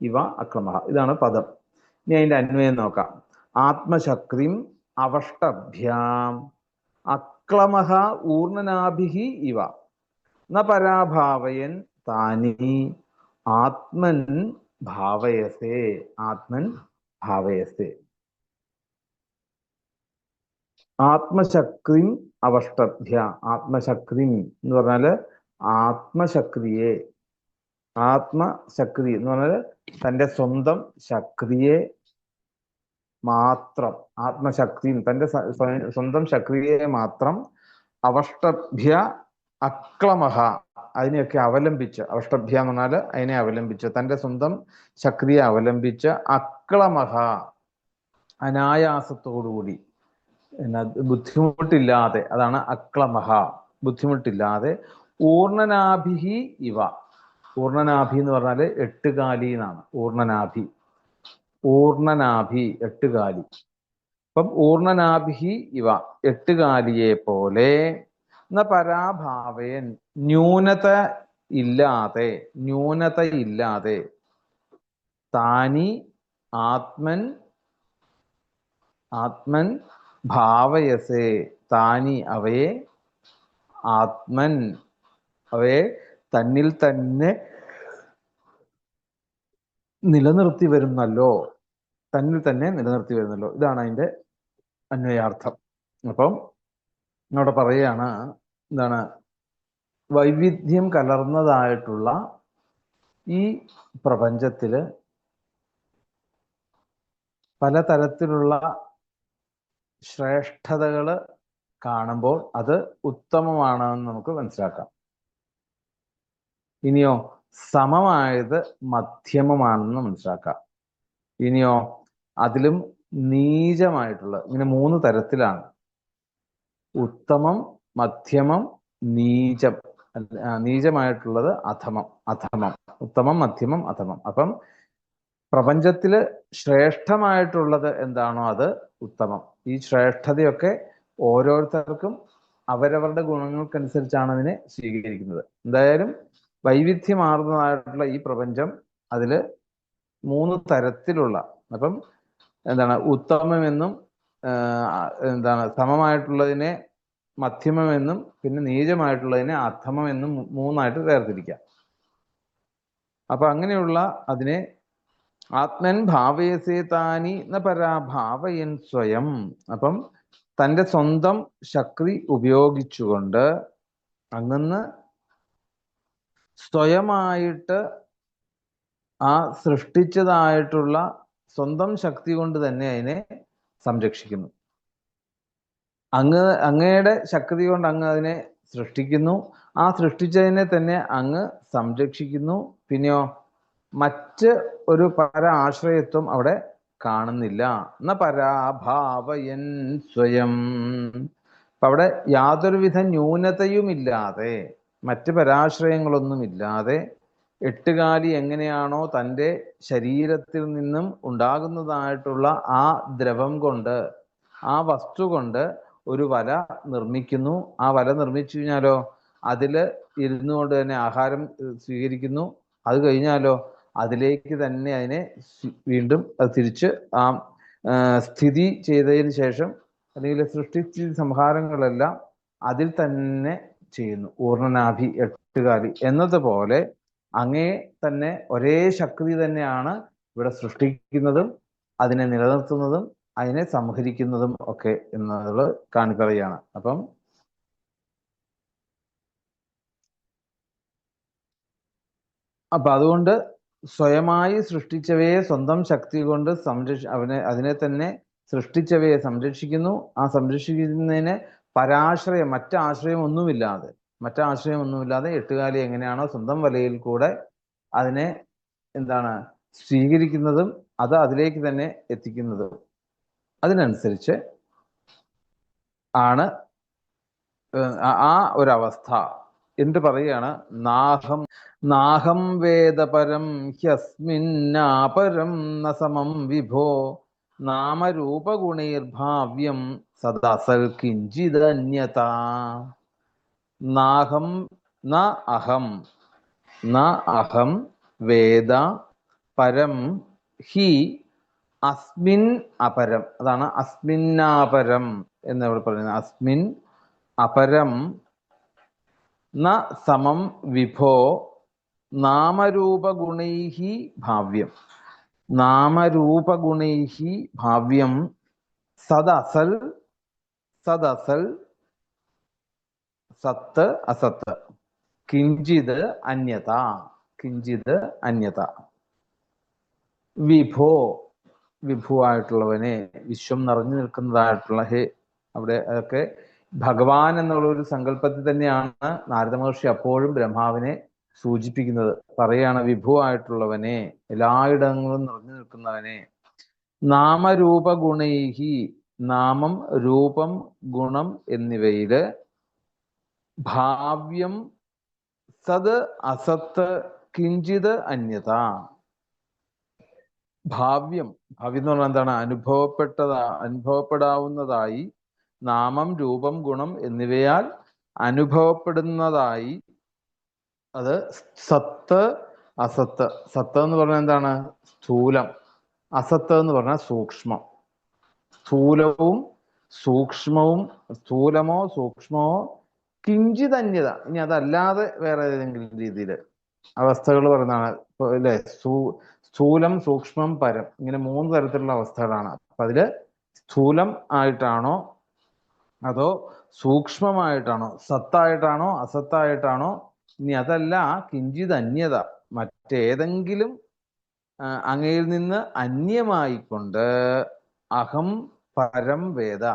ഇവ അക്ലമഹ. ഇതാണ് പദം. ഇനി അതിന്റെ അന്വയം നോക്കാം. ആത്മശക്തിം അവഷ്ടഭ്യാം അക്ലമഹ ഊർണനാഭി ഇവ ന പരാഭാവയൻ താനി ആത്മൻ ഭാവയസേ. ആത്മൻ ഭാവയസേ. ആത്മശക്തിം അവഷ്ടഭ്യ. ആത്മശക്തി എന്ന് പറഞ്ഞാല് ആത്മശക്തിയെ, ആത്മശക്തി എന്ന് പറഞ്ഞാല് തൻ്റെ സ്വന്തം ശക്തിയെ മാത്രം, ആത്മശക്തി തൻ്റെ സ്വന്തം ശക്തിയെ മാത്രം അവഷ്ടഭ്യ അക്ലമഹ അതിനെയൊക്കെ അവലംബിച്ച്, അവഷ്ടഭ്യ എന്ന് പറഞ്ഞാൽ അതിനെ അവലംബിച്ച്, തൻ്റെ സ്വന്തം ശക്തിയെ അവലംബിച്ച് അക്ലമഹ അനായാസത്തോടുകൂടി, ബുദ്ധിമുട്ടില്ലാതെ, അതാണ് അക്ലമഹ, ബുദ്ധിമുട്ടില്ലാതെ ഊർണനാഭിഹി ഇവ. ഊർണനാഭി എന്ന് പറഞ്ഞാൽ എട്ടുകാലി എന്നാണ്. ഊർണനാഭി, ഊർണനാഭി എട്ടുകാലി. അപ്പം ഊർണനാഭിഹി ഇവ എട്ടുകാലിയെ പോലെ ന പരാഭാവയൻ ന്യൂനതയില്ലാതെ താനി ആത്മൻ ഭാവയസേ. താനി അവയെ, ആത്മൻ അവയെ തന്നിൽ തന്നെ നിലനിർത്തി വരുന്നല്ലോ, തന്നിൽ തന്നെ നിലനിർത്തി വരുന്നല്ലോ. ഇതാണ് അതിൻ്റെ അന്വയാർത്ഥം. അപ്പം അവിടെ പറയുകയാണ്, എന്താണ്, വൈവിധ്യം കലർന്നതായിട്ടുള്ള ഈ പ്രപഞ്ചത്തില് പലതരത്തിലുള്ള ശ്രേഷ്ഠതകൾ കാണുമ്പോൾ അത് ഉത്തമമാണെന്ന് നമുക്ക് മനസ്സിലാക്കാം. ഇനിയോ സമമായത് മധ്യമമാണെന്ന് മനസ്സിലാക്കാം. ഇനിയോ അതിലും നീചമായിട്ടുള്ള, ഇങ്ങനെ 3 തരത്തിലാണ്: ഉത്തമം, മധ്യമം, നീചം. നീചമായിട്ടുള്ളത് അധമം. ഉത്തമം, മധ്യമം, അധമം. അപ്പം പ്രപഞ്ചത്തില് ശ്രേഷ്ഠമായിട്ടുള്ളത് എന്താണോ അത് ഉത്തമം. ഈ ശ്രേഷ്ഠതയൊക്കെ ഓരോരുത്തർക്കും അവരവരുടെ ഗുണങ്ങൾക്കനുസരിച്ചാണ് അതിനെ സ്വീകരിക്കുന്നത്. എന്തായാലും വൈവിധ്യമാർന്നതായിട്ടുള്ള ഈ പ്രപഞ്ചം അതില് 3 തരത്തിലുള്ള, അപ്പം എന്താണ്, ഉത്തമമെന്നും സമമായിട്ടുള്ളതിനെ മധ്യമമെന്നും പിന്നെ നീചമായിട്ടുള്ളതിനെ അധമം എന്നും 3ആയിട്ട് വേർതിരിക്കാം. അപ്പൊ അങ്ങനെയുള്ള അതിനെ ആത്മൻ ഭാവയസേ താനി ന പരാഭാവയൻ സ്വയം. അപ്പം തൻ്റെ സ്വന്തം ശക്തി ഉപയോഗിച്ചുകൊണ്ട് അങ്ങന്ന് സ്വയമായിട്ട് ആ സൃഷ്ടിച്ചതായിട്ടുള്ള സ്വന്തം ശക്തി കൊണ്ട് തന്നെ അതിനെ സംരക്ഷിക്കുന്നു. അങ്ങയുടെ ശക്തി കൊണ്ട് അങ്ങ് അതിനെ സൃഷ്ടിക്കുന്നു. ആ സൃഷ്ടിച്ചതിനെ തന്നെ അങ്ങ് സംരക്ഷിക്കുന്നു. പിന്നെയോ മറ്റ് ഒരു ആശ്രയത്വം അവിടെ കാണുന്നില്ല. ന പരാഭാവയൻ സ്വയം. അപ്പൊ അവിടെ യാതൊരുവിധ ന്യൂനതയുമില്ലാതെ, മറ്റ് പരാശ്രയങ്ങളൊന്നുമില്ലാതെ, എട്ടുകാലി എങ്ങനെയാണോ തൻ്റെ ശരീരത്തിൽ നിന്നും ഉണ്ടാകുന്നതായിട്ടുള്ള ആ ദ്രവം കൊണ്ട്, ആ വസ്തു കൊണ്ട് ഒരു വല നിർമ്മിക്കുന്നു. ആ വല നിർമ്മിച്ചു കഴിഞ്ഞാലോ അതില് ഇരുന്നു കൊണ്ട് തന്നെ ആഹാരം സ്വീകരിക്കുന്നു. അത് കഴിഞ്ഞാലോ അതിലേക്ക് തന്നെ അതിനെ വീണ്ടും അത് തിരിച്ച് ആ സ്ഥിതി ചെയ്തതിന് ശേഷം അല്ലെങ്കിൽ സൃഷ്ടിസ്ഥിതി സംഹാരങ്ങളെല്ലാം അതിൽ തന്നെ ചെയ്യുന്നു. ഊർണനാഭി എട്ടുകാലി എന്നതുപോലെ അങ്ങേ തന്നെ ഒരേ ശക്തി തന്നെയാണ് ഇവിടെ സൃഷ്ടിക്കുന്നതും അതിനെ നിലനിർത്തുന്നതും അതിനെ സംഹരിക്കുന്നതും ഒക്കെ എന്നുള്ളത് കാണിക്കുകയാണ്. അപ്പം അതുകൊണ്ട് സ്വയമായി സൃഷ്ടിച്ചവയെ സ്വന്തം ശക്തി കൊണ്ട് അതിനെ തന്നെ സൃഷ്ടിച്ചവയെ സംരക്ഷിക്കുന്നു. ആ സംരക്ഷിക്കുന്നതിന് പരാശ്രയം, മറ്റാശ്രയമൊന്നുമില്ലാതെ എട്ടുകാലി എങ്ങനെയാണോ സ്വന്തം വലയിൽ കൂടെ അതിനെ സ്വീകരിക്കുന്നതും അത് അതിലേക്ക് തന്നെ എത്തിക്കുന്നതും അതിനനുസരിച്ച് ആണ് ആ ഒരവസ്ഥ. എന്ന് പറയുകയാണ്, നാഹം വേദപരം ഹ്യസ്മിന്നാപരം ന സമം വിഭോ നാമരൂപഗുണൈർഭാവ്യം സദാസൽ കിഞ്ചിദന്യത. നാഹം ന അഹം വേദ പരം ഹി അസ്മിൻ അപരം. അതാണ് അസ്മിന്നാപരം എന്ന് ഇവിടെ പറയുന്നത്. അസ്മിൻ അപരം ന സമം വിഭോ നാമരൂപഗുണൈഹി ഭാവ്യം. നാമരൂപഗുണൈഹി ഭാവ്യം സദസൽ സത്ത് അസത്ത് കിഞ്ചിത് അന്യത. വിഭുവായിട്ടുള്ളവനെ, വിശ്വം നിറഞ്ഞു നിൽക്കുന്നതായിട്ടുള്ള അവിടെ അതൊക്കെ ഭഗവാൻ എന്നുള്ള ഒരു സങ്കല്പത്തിൽ തന്നെയാണ് നാരദ മഹർഷി അപ്പോഴും ബ്രഹ്മാവിനെ സൂചിപ്പിക്കുന്നത്. പറയാണ് വിഭുവായിട്ടുള്ളവനെ, എല്ലായിടങ്ങളും നിറഞ്ഞു നിൽക്കുന്നവനെ. നാമരൂപഗുണൈഹി, നാമം രൂപം ഗുണം എന്നിവയില് ഭാവ്യം സത് അസത്ത് കിഞ്ചിത് അന്യത. ഭാവ്യം എന്ന് പറഞ്ഞാൽ എന്താണ്? അനുഭവപ്പെടാവുന്നതായി, നാമം രൂപം ഗുണം എന്നിവയാൽ അനുഭവപ്പെടുന്നതായി അത് സത്ത് അസത്ത്. സത്ത് എന്ന് പറഞ്ഞാൽ എന്താണ്? സ്ഥൂലം. അസത്ത് എന്ന് പറഞ്ഞാൽ സൂക്ഷ്മം. സ്ഥൂലവും സൂക്ഷ്മവും, സ്ഥൂലമോ സൂക്ഷ്മമോ കിഞ്ചിത് അന്യത. ഇനി അതല്ലാതെ വേറെ ഏതെങ്കിലും രീതിയിൽ അവസ്ഥകൾ പറയുന്നതാണ് അല്ലേ? സ്ഥൂലം സൂക്ഷ്മം പരം, ഇങ്ങനെ 3 തരത്തിലുള്ള അവസ്ഥകളാണ്. അപ്പൊ അതില് സ്ഥൂലം ആയിട്ടാണോ അതോ സൂക്ഷ്മമായിട്ടാണോ, സത്തായിട്ടാണോ അസത്തായിട്ടാണോ, ഇനി അതല്ല കിഞ്ചിത് അന്യത, മറ്റേതെങ്കിലും അങ്ങയിൽ നിന്ന് അന്യമായിക്കൊണ്ട് അഹം പരം വേദ,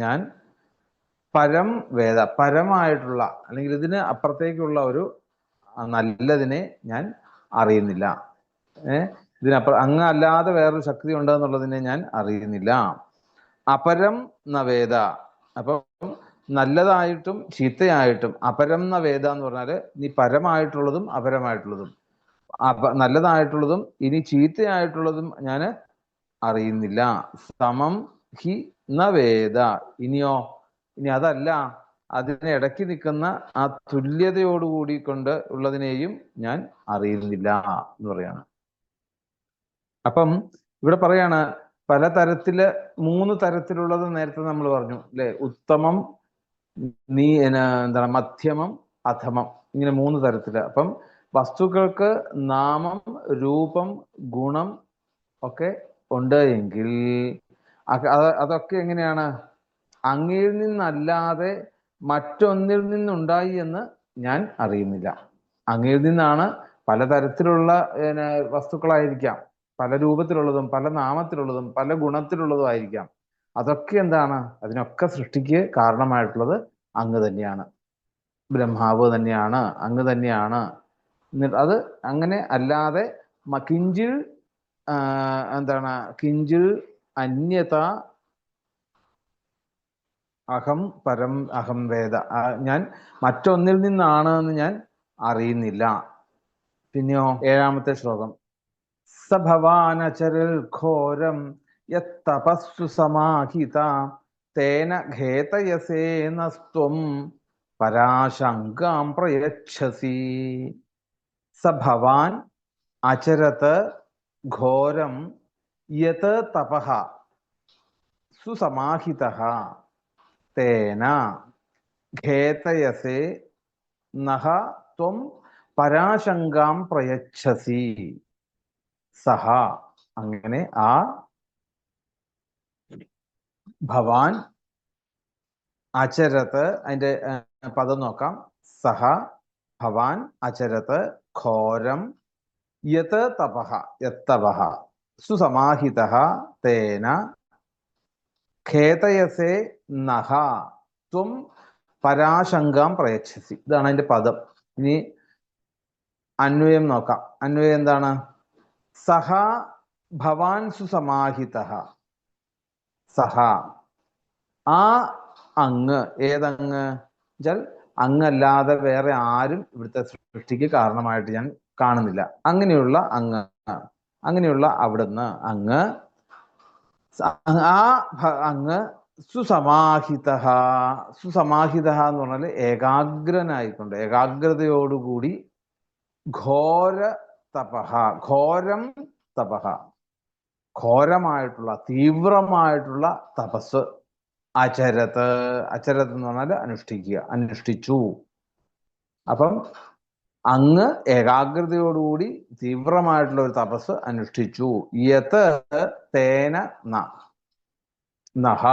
ഞാൻ പരം വേദ, പരമായിട്ടുള്ള അല്ലെങ്കിൽ ഇതിന് അപ്പുറത്തേക്കുള്ള ഒരു നല്ലതിനെ ഞാൻ അറിയുന്നില്ല. ഇതിനപ്പുറം അങ്ങ് അല്ലാതെ വേറൊരു ശക്തി ഉണ്ടെന്നുള്ളതിനെ ഞാൻ അറിയുന്നില്ല. അപരം നവേദ, അപ്പം നല്ലതായിട്ടും ചീത്തയായിട്ടും. അപരം നവേദ എന്ന് പറഞ്ഞാല് നീ പരമായിട്ടുള്ളതും അപരമായിട്ടുള്ളതും, നല്ലതായിട്ടുള്ളതും ഇനി ചീത്തയായിട്ടുള്ളതും ഞാൻ അറിയുന്നില്ല. സമം ഹി നവേദ, ഇനി അതല്ല, അതിനെ ഇടയ്ക്ക് നിൽക്കുന്ന ആ തുല്യതയോടുകൂടി കൊണ്ട് ഉള്ളതിനെയും ഞാൻ അറിയുന്നില്ല എന്ന് പറയാണ്. അപ്പം ഇവിടെ പറയാണ് പല തരത്തില്, 3 തരത്തിലുള്ളത് നേരത്തെ നമ്മൾ പറഞ്ഞു അല്ലെ? ഉത്തമം, മധ്യമം, അധമം, ഇങ്ങനെ 3 തരത്തില്. അപ്പം വസ്തുക്കൾക്ക് നാമം രൂപം ഗുണം ഒക്കെ ഉണ്ട് എങ്കിൽ അതൊക്കെ എങ്ങനെയാണ്? അങ്ങയിൽ നിന്നല്ലാതെ മറ്റൊന്നിൽ നിന്നുണ്ടായി എന്ന് ഞാൻ അറിയുന്നില്ല. അങ്ങയിൽ നിന്നാണ്. പലതരത്തിലുള്ള വസ്തുക്കളായിരിക്കാം, പല രൂപത്തിലുള്ളതും പല നാമത്തിലുള്ളതും പല ഗുണത്തിലുള്ളതും ആയിരിക്കാം. അതൊക്കെ എന്താണ്? അതിനൊക്കെ സൃഷ്ടിക്ക് കാരണമായിട്ടുള്ളത് അങ്ങ് തന്നെയാണ്, ബ്രഹ്മാവ് തന്നെയാണ്, അങ്ങ് തന്നെയാണ്. അത് അങ്ങനെ അല്ലാതെ കിഞ്ചിൽ കിഞ്ചിൽ അന്യത അഹം പരം അഹം വേദ, ഞാൻ മറ്റൊന്നിൽ നിന്നാണ് എന്ന് ഞാൻ അറിയുന്നില്ല. പിന്നെയോ 7ാമത്തെ ശ്ലോകം, സഭവാനചരിൽ ഘോരം യത്തപസ്സു സമാഹിത തേന ഖേതയസേനസ്ത്വം പരാശങ്കാം പ്രയച്ഛസി. സഭവാൻ അചരത് ഘോരം യത് തപഃ സുസമാഹിതഃ തേന ഖേതയസേ നഹ ത്വം പരാശങ്കാം പ്രയച്ഛസി. സഹ, അങ്ങനെ ആ ഭവാൻ അചരത്, അതിന്റെ പദം നോക്കാം. സഹ ഭവാൻ അചരത് ഘോരം യത് തപഃ യത്തപഃ സുസമാഹിതഃ തേന ഖേതയസേ നഹ ത്വം പരാശങ്കാം പ്രയച്ഛസി. ഇതാണ് അതിന്റെ പദം. ഇനി അന്വയം നോക്കാം. അന്വയം എന്താണ്? സഹ ഭവാൻ സുസമാഹിതഃ. സഹ, ആ അങ്ങ്, ഏതങ്ങ് വെച്ചാൽ അങ്ങല്ലാതെ വേറെ ആരും ഇവിടുത്തെ സൃഷ്ടിക്ക് കാരണമായിട്ട് ഞാൻ കാണുന്നില്ല. അങ്ങനെയുള്ള അങ്ങ്, അങ്ങനെയുള്ള അവിടുന്ന് അങ്ങ്, ആ അങ്ങ് സുസമാഹിത. സുസമാഹിത എന്ന് പറഞ്ഞാൽ ഏകാഗ്രനായിക്കൊണ്ട്, ഏകാഗ്രതയോടുകൂടി ഘോര തപഹ, ഘോരം തപഹ, ഘോരമായിട്ടുള്ള തീവ്രമായിട്ടുള്ള തപസ്. അചരത്, അചരത് എന്ന് പറഞ്ഞാൽ അനുഷ്ഠിക്കുക, അനുഷ്ഠിച്ചു. അപ്പം അങ്ങ് ഏകാഗ്രതയോടുകൂടി തീവ്രമായിട്ടുള്ള ഒരു തപസ് അനുഷ്ഠിച്ചു. യത് തേന നഹ,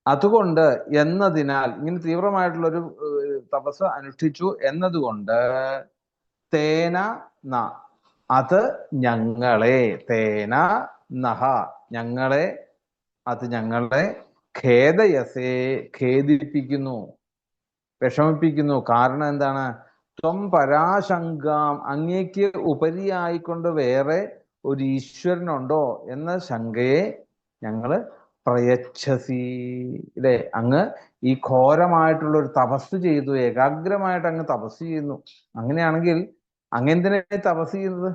അതുകൊണ്ട്, എന്നതിനാൽ, ഇങ്ങനെ തീവ്രമായിട്ടുള്ള ഒരു തപസ് അനുഷ്ഠിച്ചു എന്നതുകൊണ്ട്, തേന ന, അത് ഞങ്ങളെ, തേന നഹ, ഞങ്ങളെ, അത് ഞങ്ങളെ, ഖേദയസേ, ഖേദിപ്പിക്കുന്നു, വിഷമിപ്പിക്കുന്നു. കാരണം എന്താണ്? ത്വം പരാശങ്കാം, അങ്ങേക്ക് ഉപരിയായിക്കൊണ്ട് വേറെ ഒരു ഈശ്വരനുണ്ടോ എന്ന ശങ്കയെ ഞങ്ങള് പ്രയച്ഛസി. ഇല്ലേ, അങ്ങ് ഈ ഘോരമായിട്ടുള്ള ഒരു തപസ് ചെയ്തു, ഏകാഗ്രമായിട്ട് അങ്ങ് തപസ് ചെയ്യുന്നു. അങ്ങനെയാണെങ്കിൽ അങ്ങെന്തിനാ തപസ് ചെയ്യുന്നത്?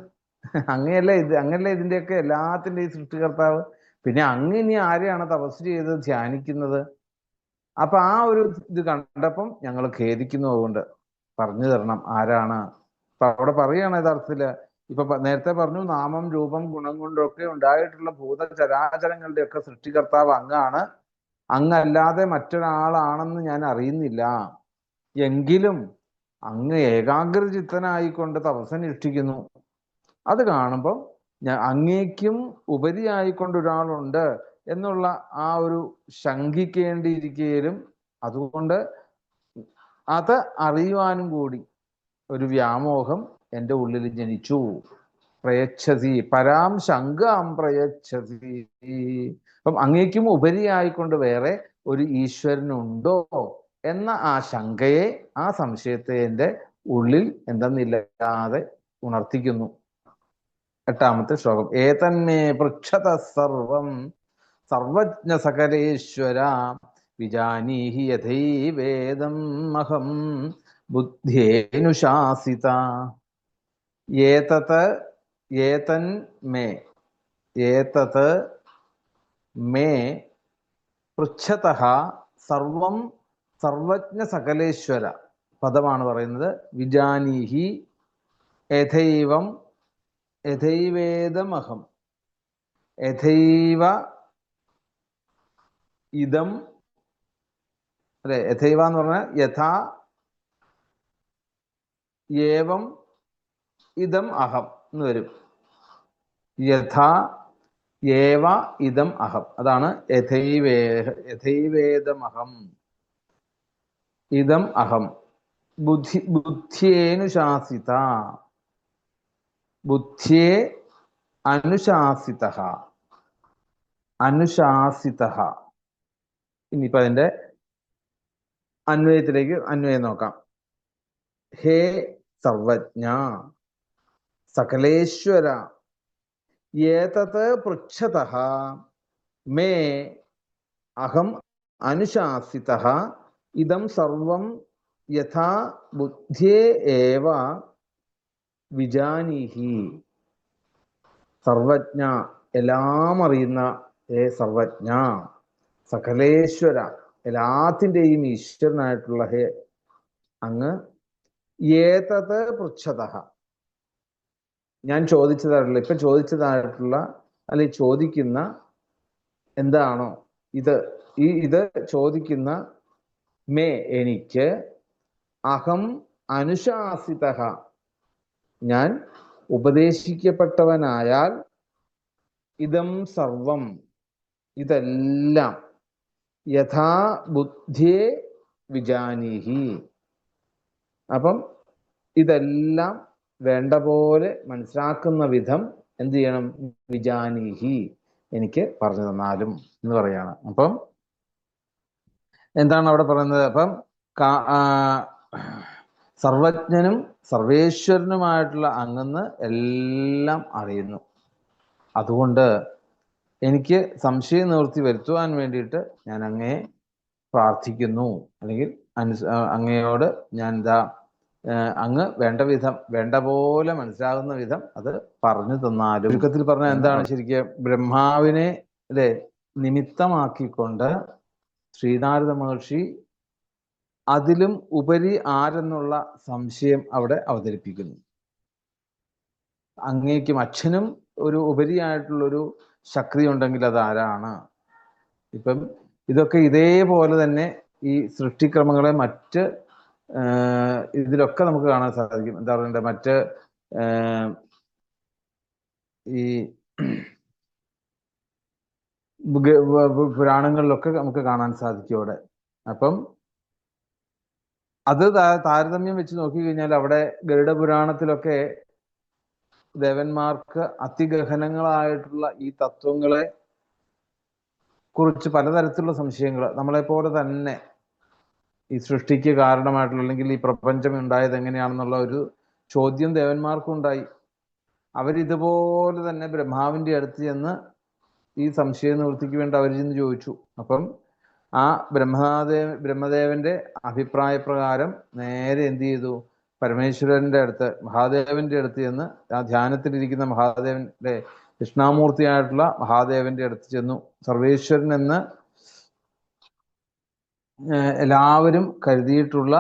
അങ്ങനല്ലേ ഇതിന്റെയൊക്കെ എല്ലാത്തിൻ്റെ ഈ സൃഷ്ടികർത്താവ്. പിന്നെ അങ്ങ് ഇനി ആരെയാണ് തപസ് ചെയ്ത് ധ്യാനിക്കുന്നത്? അപ്പൊ ആ ഒരു ഇത് കണ്ടപ്പം ഞങ്ങൾ ഖേദിക്കുന്നു. അതുകൊണ്ട് പറഞ്ഞു തരണം ആരാണ്. അപ്പൊ അവിടെ പറയുകയാണ് യഥാർത്ഥത്തില്, ഇപ്പൊ നേരത്തെ പറഞ്ഞു നാമം രൂപം ഗുണം കൊണ്ടൊക്കെ ഉണ്ടായിട്ടുള്ള ഭൂതചരാചരങ്ങളുടെ ഒക്കെ സൃഷ്ടികർത്താവ് അങ്ങാണ്. അങ്ങല്ലാതെ മറ്റൊരാളാണെന്ന് ഞാൻ അറിയുന്നില്ല. എങ്കിലും അങ്ങ് ഏകാഗ്രചിത്തനായിക്കൊണ്ട് തപസ്സനുഷ്ഠിക്കുന്നു. അത് കാണുമ്പോൾ അങ്ങേക്കും ഉപരിയായിക്കൊണ്ട് ഒരാളുണ്ട് എന്നുള്ള ആ ഒരു ശങ്കിക്കേണ്ടിയിരിക്കലും, അതുകൊണ്ട് അത് അറിയുവാനും കൂടി ഒരു വ്യാമോഹം എൻ്റെ ഉള്ളിൽ ജനിച്ചു. പ്രയച്ഛതി പരാം ശങ്കാം പ്രയച്ഛതി. അപ്പം അങ്ങേക്കും ഉപരിയായിക്കൊണ്ട് വേറെ ഒരു ഈശ്വരനുണ്ടോ എന്ന ആ ശങ്കയെ, ആ സംശയത്തെ എൻ്റെ ഉള്ളിൽ എന്തെന്നില്ലാതെ ഉണർത്തിക്കുന്നു. 8ാമത്തെ ശ്ലോകം. ഏതന്മേ പൃച്ഛത സർവം സർവജ്ഞ സകലേശ്വര വിജാനീഹി യഥൈവേദം അഹം ബുദ്ധ്യേനുശാസിത. ഏതത് ഏതൻ മേ, ഏതത് മേ പൃച്ഛതഃ സർവം സർവജ്ഞ സകലേശ്വര പദമാണ് പറയുന്നത്. വിജാനീഹി യഥൈവം യഥൈവേദമഹം, യഥൈവ ഇതം, അല്ലെ, യഥൈവ എന്ന് പറഞ്ഞാൽ യഥാ ഏവം ഇതം അഹം എന്ന് വരും. യഥാ ഏവ ഇതം അഹം, അതാണ് യഥൈവേദമഹം ഇതം അഹം ബുദ്ധ്യേനുശാസിത. ബുദ്ധ്യേ അനുശാസിത, അനുശാസിത. ഇനിയിപ്പോ അതിന്റെ അന്വയത്തിലേക്ക് അന്വയം നോക്കാം. ഹേ സർവജ്ഞ സകലേശ്വര, ഏതത് പൃച്ഛതഃ മേ അഹം അനുശാസിതഃ ഇദം സർവം യഥാ ബുദ്ധ്യേ ഏവ വിജാനീഹി. സർവജ്ഞ, എല്ലാം അറിയുന്ന സർവജ്ഞ, സകലേശ്വര, എല്ലാത്തിൻ്റെയും ഈശ്വരനായിട്ടുള്ള ഹേ അങ്ങ്, ഏതത് പൃച്ഛതഃ, ഞാൻ ചോദിച്ചതായിട്ടുള്ള, ഇപ്പൊ ചോദിച്ചതായിട്ടുള്ള അല്ലെങ്കിൽ ചോദിക്കുന്ന എന്താണോ ഇത് ചോദിക്കുന്ന മേ എനിക്ക്, അഹം അനുശാസിത, ഞാൻ ഉപദേശിക്കപ്പെട്ടവനായാൽ, ഇതം സർവം, ഇതെല്ലാം, യഥാ ബുദ്ധിയെ വിജാനീഹി, അപ്പം ഇതെല്ലാം വേണ്ട പോലെ മനസ്സിലാക്കുന്ന വിധം എന്ത് ചെയ്യണം? വിജാനീഹി, എനിക്ക് പറഞ്ഞു തന്നാലും എന്ന് പറയാണ്. അപ്പം എന്താണ് അവിടെ പറയുന്നത്? അപ്പം സർവജ്ഞനും സർവേശ്വരനുമായിട്ടുള്ള അങ്ങന്ന് എല്ലാം അറിയുന്നു. അതുകൊണ്ട് എനിക്ക് സംശയ നിവൃത്തി വരുത്തുവാൻ വേണ്ടിയിട്ട് ഞാൻ അങ്ങയെ പ്രാർത്ഥിക്കുന്നു, അല്ലെങ്കിൽ അങ്ങയോട് ഞാൻ അങ്ങ് വേണ്ട വിധം, വേണ്ട പോലെ മനസ്സിലാകുന്ന വിധം അത് പറഞ്ഞു തന്നാലും. ചുരുക്കത്തിൽ പറഞ്ഞാൽ എന്താണ്? ശരിക്കും ബ്രഹ്മാവിനെ അല്ലെ നിമിത്തമാക്കിക്കൊണ്ട് ശ്രീനാരദ മഹർഷി അതിലും ഉപരി ആരെന്നുള്ള സംശയം അവിടെ അവതരിപ്പിക്കുന്നു. അങ്ങേക്കും അച്ഛനും ഒരു ഉപരിയായിട്ടുള്ളൊരു ശക്തി ഉണ്ടെങ്കിൽ അത് ആരാണ്? ഇപ്പം ഇതൊക്കെ ഇതേപോലെ തന്നെ ഈ സൃഷ്ടിക്രമങ്ങളെ മറ്റ് ഇതിലൊക്കെ നമുക്ക് കാണാൻ സാധിക്കും. എന്താ പറയണ്ടേ, മറ്റ് ഈ പുരാണങ്ങളിലൊക്കെ നമുക്ക് കാണാൻ സാധിക്കും അവിടെ. അപ്പം അത് താരതമ്യം വെച്ച് നോക്കിക്കഴിഞ്ഞാൽ അവിടെ ഗരുഡ പുരാണത്തിലൊക്കെ ദേവന്മാർക്ക് അതിഗഹനങ്ങളായിട്ടുള്ള ഈ തത്വങ്ങളെ കുറിച്ച് പലതരത്തിലുള്ള സംശയങ്ങൾ, നമ്മളെപ്പോലെ തന്നെ ഈ സൃഷ്ടിക്ക് കാരണമായിട്ടുള്ള, അല്ലെങ്കിൽ ഈ പ്രപഞ്ചം ഉണ്ടായത് എങ്ങനെയാണെന്നുള്ള ഒരു ചോദ്യം ദേവന്മാർക്കും ഉണ്ടായി. അവരിതുപോലെ തന്നെ ബ്രഹ്മാവിന്റെ അടുത്ത് ചെന്ന് ഈ സംശയ നിവൃത്തിക്ക് വേണ്ടി അവർ ചെന്ന് ചോദിച്ചു. അപ്പം ആ ബ്രഹ്മദേവന്റെ അഭിപ്രായ പ്രകാരം നേരെ എന്ത് ചെയ്തു? പരമേശ്വരന്റെ അടുത്ത്, മഹാദേവന്റെ അടുത്ത് ചെന്ന്, ആ ധ്യാനത്തിലിരിക്കുന്ന മഹാദേവന്റെ കൃഷ്ണാമൂർത്തിയായിട്ടുള്ള മഹാദേവന്റെ അടുത്ത് ചെന്നു. സർവേശ്വരൻ എന്ന് എല്ലാവരും കരുതിയിട്ടുള്ള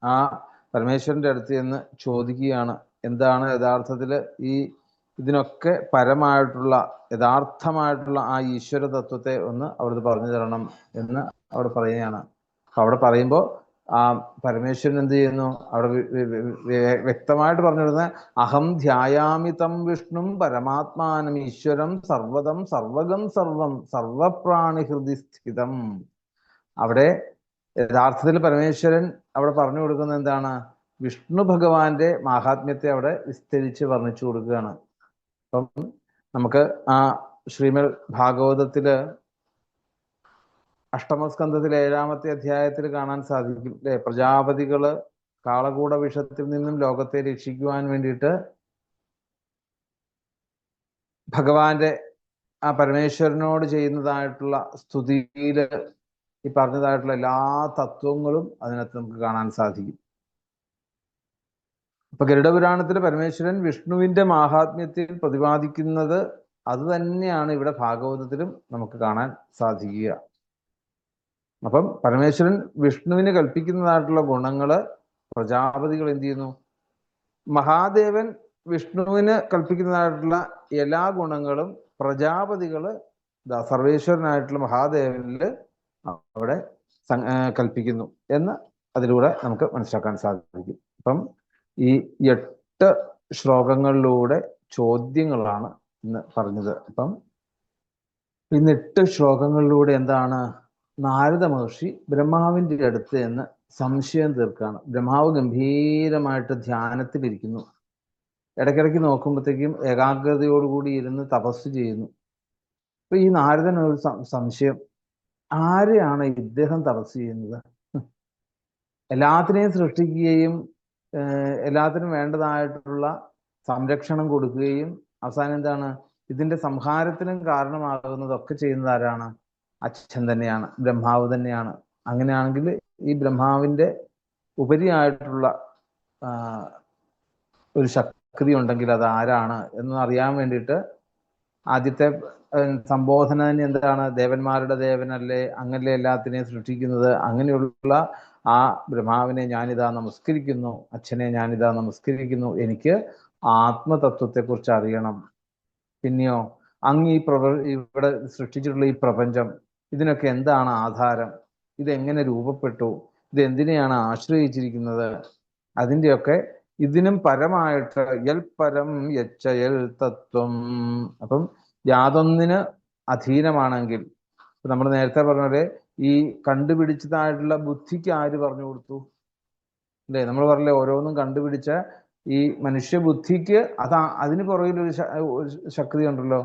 ആ പരമേശ്വരന്റെ അടുത്ത് ചെന്ന് ചോദിക്കുകയാണ്, എന്താണ് യഥാർത്ഥത്തിൽ ഇതിനൊക്കെ പരമായിട്ടുള്ള യഥാർത്ഥമായിട്ടുള്ള ആ ഈശ്വര തത്വത്തെ ഒന്ന് അവിടുന്ന് പറഞ്ഞു തരണം എന്ന് അവിടെ പറയുകയാണ്. അപ്പൊ അവിടെ പറയുമ്പോൾ ആ പരമേശ്വരൻ എന്ത് ചെയ്യുന്നു? അവിടെ വ്യക്തമായിട്ട് പറഞ്ഞിരുന്ന അഹം ധ്യായാമിതം വിഷ്ണും പരമാത്മാനം ഈശ്വരം സർവദം സർവഗം സർവം സർവപ്രാണി ഹൃദി സ്ഥിതം. അവിടെ യഥാർത്ഥത്തിൽ പരമേശ്വരൻ അവിടെ പറഞ്ഞു കൊടുക്കുന്നത് എന്താണ്? വിഷ്ണു ഭഗവാന്റെ മാഹാത്മ്യത്തെ അവിടെ വിസ്തരിച്ച് വർണ്ണിച്ചു കൊടുക്കുകയാണ്. അപ്പം നമുക്ക് ആ ശ്രീമദ് ഭാഗവതത്തില് അഷ്ടമസ്കന്ധത്തിലെ 7-ാമത്തെ അധ്യായത്തിൽ കാണാൻ സാധിക്കും അല്ലെ? പ്രജാപതികള് കാളകൂട വിഷത്തിൽ നിന്നും ലോകത്തെ രക്ഷിക്കുവാൻ വേണ്ടിയിട്ട് ഭഗവാന്റെ ആ പരമേശ്വരനോട് ചെയ്യുന്നതായിട്ടുള്ള സ്തുതിയില് ഈ പറഞ്ഞതായിട്ടുള്ള എല്ലാ തത്വങ്ങളും അതിനകത്ത് നമുക്ക് കാണാൻ സാധിക്കും. അപ്പൊ ഗരുഡപുരാണത്തിൽ പരമേശ്വരൻ വിഷ്ണുവിന്റെ മാഹാത്മ്യത്തിൽ പ്രതിപാദിക്കുന്നത് അത് തന്നെയാണ് ഇവിടെ ഭാഗവതത്തിലും നമുക്ക് കാണാൻ സാധിക്കുക. അപ്പം പരമേശ്വരൻ വിഷ്ണുവിന് കൽപ്പിക്കുന്നതായിട്ടുള്ള ഗുണങ്ങള് പ്രജാപതികൾ എന്ത് ചെയ്യുന്നു? മഹാദേവൻ വിഷ്ണുവിന് കൽപ്പിക്കുന്നതായിട്ടുള്ള എല്ലാ ഗുണങ്ങളും പ്രജാപതികള് സർവേശ്വരനായിട്ടുള്ള മഹാദേവനില് അവിടെ കൽപ്പിക്കുന്നു എന്ന് അതിലൂടെ നമുക്ക് മനസ്സിലാക്കാൻ സാധിക്കും. അപ്പം ഈ 8 ശ്ലോകങ്ങളിലൂടെ ചോദ്യങ്ങളാണ് ഇന്ന് പറഞ്ഞത്. അപ്പം ഇന്ന് 8 ശ്ലോകങ്ങളിലൂടെ എന്താണ്? നാരദ മഹർഷി ബ്രഹ്മാവിന്റെ അടുത്ത് എന്ന് സംശയം തീർക്കാണ്. ബ്രഹ്മാവ് ഗംഭീരമായിട്ട് ധ്യാനത്തിലിരിക്കുന്നു. ഇടയ്ക്കിടയ്ക്ക് നോക്കുമ്പോഴത്തേക്കും ഏകാഗ്രതയോടുകൂടി ഇരുന്ന് തപസ് ചെയ്യുന്നു. അപ്പൊ ഈ നാരദൻ ഒരു സംശയം, ആരെയാണ് ഇദ്ദേഹം തപസ് ചെയ്യുന്നത്? എല്ലാത്തിനെയും സൃഷ്ടിക്കുകയും എല്ലാത്തിനും വേണ്ടതായിട്ടുള്ള സംരക്ഷണം കൊടുക്കുകയും അവസാനം എന്താണ്? ഇതിന്റെ സംഹാരത്തിനും കാരണമാകുന്നതൊക്കെ ചെയ്യുന്നത് ആരാണ്? അച്ഛൻ തന്നെയാണ്, ബ്രഹ്മാവ് തന്നെയാണ്. അങ്ങനെയാണെങ്കിൽ ഈ ബ്രഹ്മാവിന്റെ ഉപരിയായിട്ടുള്ള ഒരു ശക്തി ഉണ്ടെങ്കിൽ അത് ആരാണ് എന്ന് അറിയാൻ വേണ്ടിയിട്ട് ആദ്യത്തെ സംബോധന തന്നെ എന്താണ്? ദേവന്മാരുടെ ദേവനല്ലേ, അങ്ങനല്ലേ എല്ലാത്തിനെയും സൃഷ്ടിക്കുന്നത്, അങ്ങനെയുള്ള ആ ബ്രഹ്മാവിനെ ഞാനിതാ നമസ്കരിക്കുന്നു, അച്ഛനെ ഞാനിതാ നമസ്കരിക്കുന്നു, എനിക്ക് ആത്മതത്വത്തെക്കുറിച്ച് അറിയണം. പിന്നെയോ അങ്ങ് ഇവിടെ സൃഷ്ടിച്ചിട്ടുള്ള ഈ പ്രപഞ്ചം, ഇതിനൊക്കെ എന്താണ് ആധാരം? ഇതെങ്ങനെ രൂപപ്പെട്ടു? ഇത് എന്തിനെയാണ് ആശ്രയിച്ചിരിക്കുന്നത്? അതിൻ്റെയൊക്കെ ഇതിനും പരമായിട്ട് യൽ പരം യൽ തത്വം. അപ്പം യാതൊന്നിന് അധീനമാണെങ്കിൽ, നമ്മൾ നേരത്തെ പറഞ്ഞ പോലെ ഈ കണ്ടുപിടിച്ചതായിട്ടുള്ള ബുദ്ധിക്ക് ആര് പറഞ്ഞു കൊടുത്തു? അല്ലേ, നമ്മൾ പറഞ്ഞില്ലേ ഓരോന്നും കണ്ടുപിടിച്ച ഈ മനുഷ്യബുദ്ധിക്ക് അതിന് പുറകിലൊരു ശക്തി ഉണ്ടല്ലോ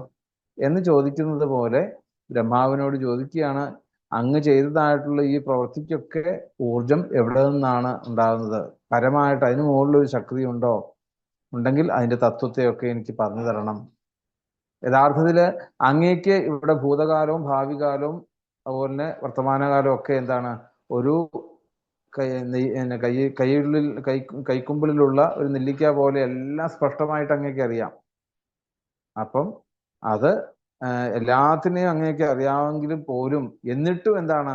എന്ന് ചോദിക്കുന്നത് പോലെ ബ്രഹ്മാവിനോട് ചോദിക്കുകയാണ്, അങ്ങ് ചെയ്തതായിട്ടുള്ള ഈ പ്രവൃത്തിക്കൊക്കെ ഊർജം എവിടെ നിന്നാണ് ഉണ്ടാകുന്നത്? പരമായിട്ട് അതിന് മുകളിലൊരു ശക്തി ഉണ്ടോ? ഉണ്ടെങ്കിൽ അതിന്റെ തത്വത്തെയൊക്കെ എനിക്ക് പറഞ്ഞു തരണം. യഥാർത്ഥത്തില് അങ്ങേക്ക് ഇവിടെ ഭൂതകാലവും ഭാവികാലവും അതുപോലെ തന്നെ വർത്തമാനകാലവും ഒക്കെ എന്താണ്? ഒരു കൈക്കുമ്പിളിലുള്ള ഒരു നെല്ലിക്ക പോലെ എല്ലാം സ്പഷ്ടമായിട്ട് അങ്ങേക്ക് അറിയാം. അപ്പം അത് എല്ലാത്തിനെയും അങ്ങേക്ക് അറിയാമെങ്കിലും പോലും എന്നിട്ടും എന്താണ്,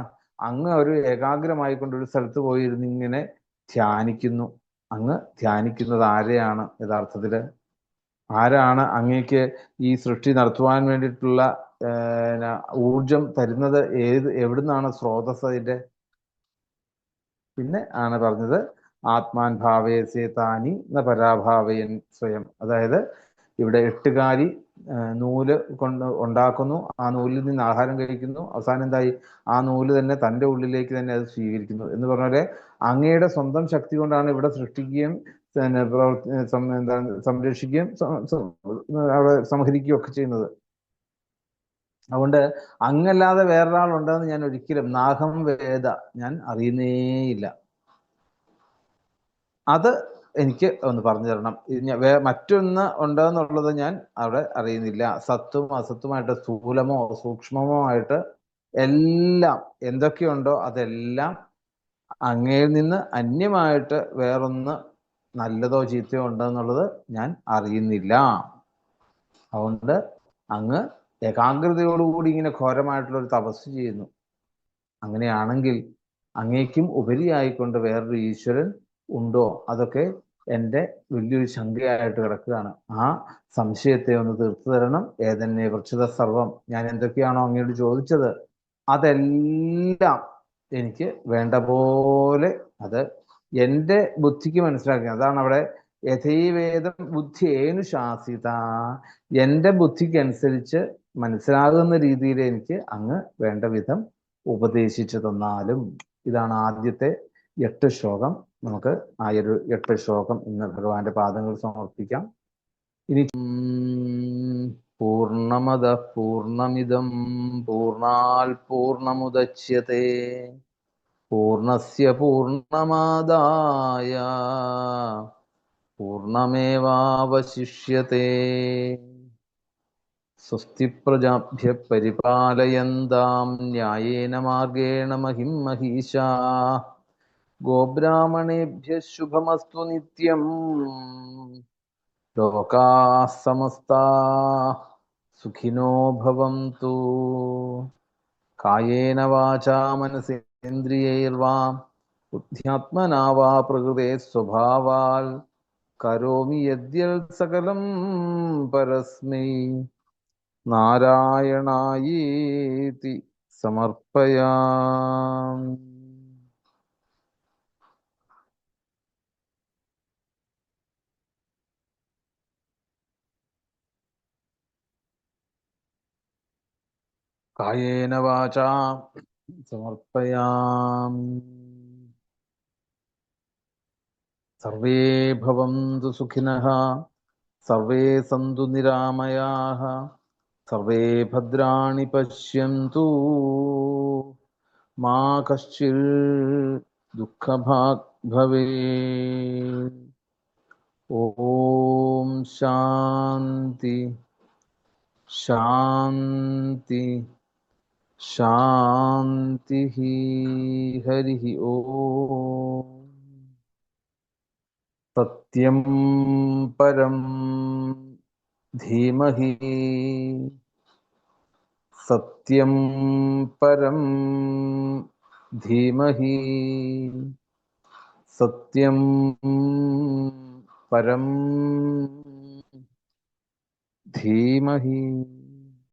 അങ്ങ് ഒരു ഏകാഗ്രമായിക്കൊണ്ട് ഒരു സ്ഥലത്ത് പോയിരുന്ന് ഇങ്ങനെ ധ്യാനിക്കുന്നു. അങ്ങ് ധ്യാനിക്കുന്നത് ആരെയാണ്? യഥാർത്ഥത്തില് ആരാണ് അങ്ങേക്ക് ഈ സൃഷ്ടി നടത്തുവാൻ വേണ്ടിയിട്ടുള്ള ഊർജം തരുന്നത്? എവിടുന്നാണ് സ്രോതസ് അതിന്റെ? പിന്നെ ആണ് പറഞ്ഞത് ആത്മാൻ ഭാവേസേ താനി ന പരാഭാവയൻ സ്വയം. അതായത് ഇവിടെ എട്ടുകാലി നൂല് കൊണ്ട് ഉണ്ടാക്കുന്നു, ആ നൂലിൽ നിന്ന് ആഹാരം കഴിക്കുന്നു, അവസാനം എന്തായി? ആ നൂല് തന്നെ തൻ്റെ ഉള്ളിലേക്ക് തന്നെ അത് സ്വീകരിക്കുന്നു എന്ന് പറഞ്ഞ പോലെ അങ്ങയുടെ സ്വന്തം ശക്തി കൊണ്ടാണ് ഇവിടെ സൃഷ്ടിക്കുകയും സംരക്ഷിക്കുകയും അവിടെ സംഹരിക്കുകയും ഒക്കെ ചെയ്യുന്നത്. അതുകൊണ്ട് അങ്ങല്ലാതെ വേറൊരാൾ ഉണ്ടെന്ന് ഞാൻ ഒരിക്കലും നാഹം വേദ, ഞാൻ അറിയുന്നേയില്ല. അത് എനിക്ക് ഒന്ന് പറഞ്ഞു തരണം. മറ്റൊന്ന് ഉണ്ടെന്നുള്ളത് ഞാൻ അവിടെ അറിയുന്നില്ല. സത്വം അസത്വമായിട്ട് സ്ഥൂലമോ സൂക്ഷ്മമോ ആയിട്ട് എല്ലാം എന്തൊക്കെയുണ്ടോ അതെല്ലാം അങ്ങയിൽ നിന്ന് അന്യമായിട്ട് വേറൊന്ന് നല്ലതോ ചീത്തയോ ഉണ്ടെന്നുള്ളത് ഞാൻ അറിയുന്നില്ല. അതുകൊണ്ട് അങ്ങ് ഏകാഗ്രതയോടുകൂടി ഇങ്ങനെ ഘോരമായിട്ടുള്ള ഒരു തപസ് ചെയ്യുന്നു. അങ്ങനെയാണെങ്കിൽ അങ്ങേക്കും ഉപരിയായിക്കൊണ്ട് വേറൊരു ഈശ്വരൻ ഉണ്ടോ? അതൊക്കെ എൻ്റെ വലിയൊരു ശങ്കയായിട്ട് കിടക്കുകയാണ്. ആ സംശയത്തെ ഒന്ന് തീർത്തു തരണം. ഏതെന്നെ വൃക്ഷത സർവം, ഞാൻ എന്തൊക്കെയാണോ അങ്ങയോട് ചോദിച്ചത് അതെല്ലാം എനിക്ക് വേണ്ട പോലെ അത് എൻ്റെ ബുദ്ധിക്ക് മനസ്സിലാക്കി. അതാണ് അവിടെ യഥൈവേദം ബുദ്ധിയേനു ശാസിത, എൻ്റെ ബുദ്ധിക്കനുസരിച്ച് മനസ്സിലാകുന്ന രീതിയിൽ എനിക്ക് അങ്ങ് വേണ്ട വിധം ഉപദേശിച്ചു തന്നാലും. ഇതാണ് ആദ്യത്തെ 8 ശ്ലോകം. നമുക്ക് ആ ഒരു 8 ശ്ലോകം ഇന്ന് ഭഗവാന്റെ പാദങ്ങൾ സമർപ്പിക്കാം. ഇനി പൂർണ്ണമദ പൂർണ്ണമിദം പൂർണ്ണാൽ പൂർണ്ണമുദച്യത്തെ പൂർണ്ണസ്യ പൂർണ്ണമാദായ പൂർണ്ണമേവാവശിഷ്യത്തെ. സ്വസ്തി പ്രജാഭ്യ പരിപാലയന്താം ന്യായേന മാർഗേണ മഹിം മഹീശാ. ഗോബ്രാഹ്മണേഭ്യഃ ശുഭമസ്തു നിത്യം. ലോകാഃ സമസ്താഃ സുഖിനോ ഭവന്തു. കായേന വാചാ മനസേന്ദ്രിയൈർവാ ബുദ്ധ്യാത്മനാ വാ പ്രകൃതേ സ്വഭാവാൽ കരോമി യദ്യൽ സകലം പരസ്മൈ നാരായണായേതി സമർപ്പയാമി. കായേന വാചാ സമർപ്പയാമി. സർവേ ഭവന്തു സുഖിനഃ, സർവേ സന്തു നിരാമയാഃ, സർവേ ഭദ്രാണി പശ്യന്തു, മാ കശ്ചിൽ ദുഃഖഭാഗ് ഭവേത്. ഓം ശാന്തി ശാന്തി ശാന്തി. ഹരി ഓം. സത്യം പരം ധീമഹി, സത്യം പരം ധീമഹി, സത്യം പരം ധീമഹി.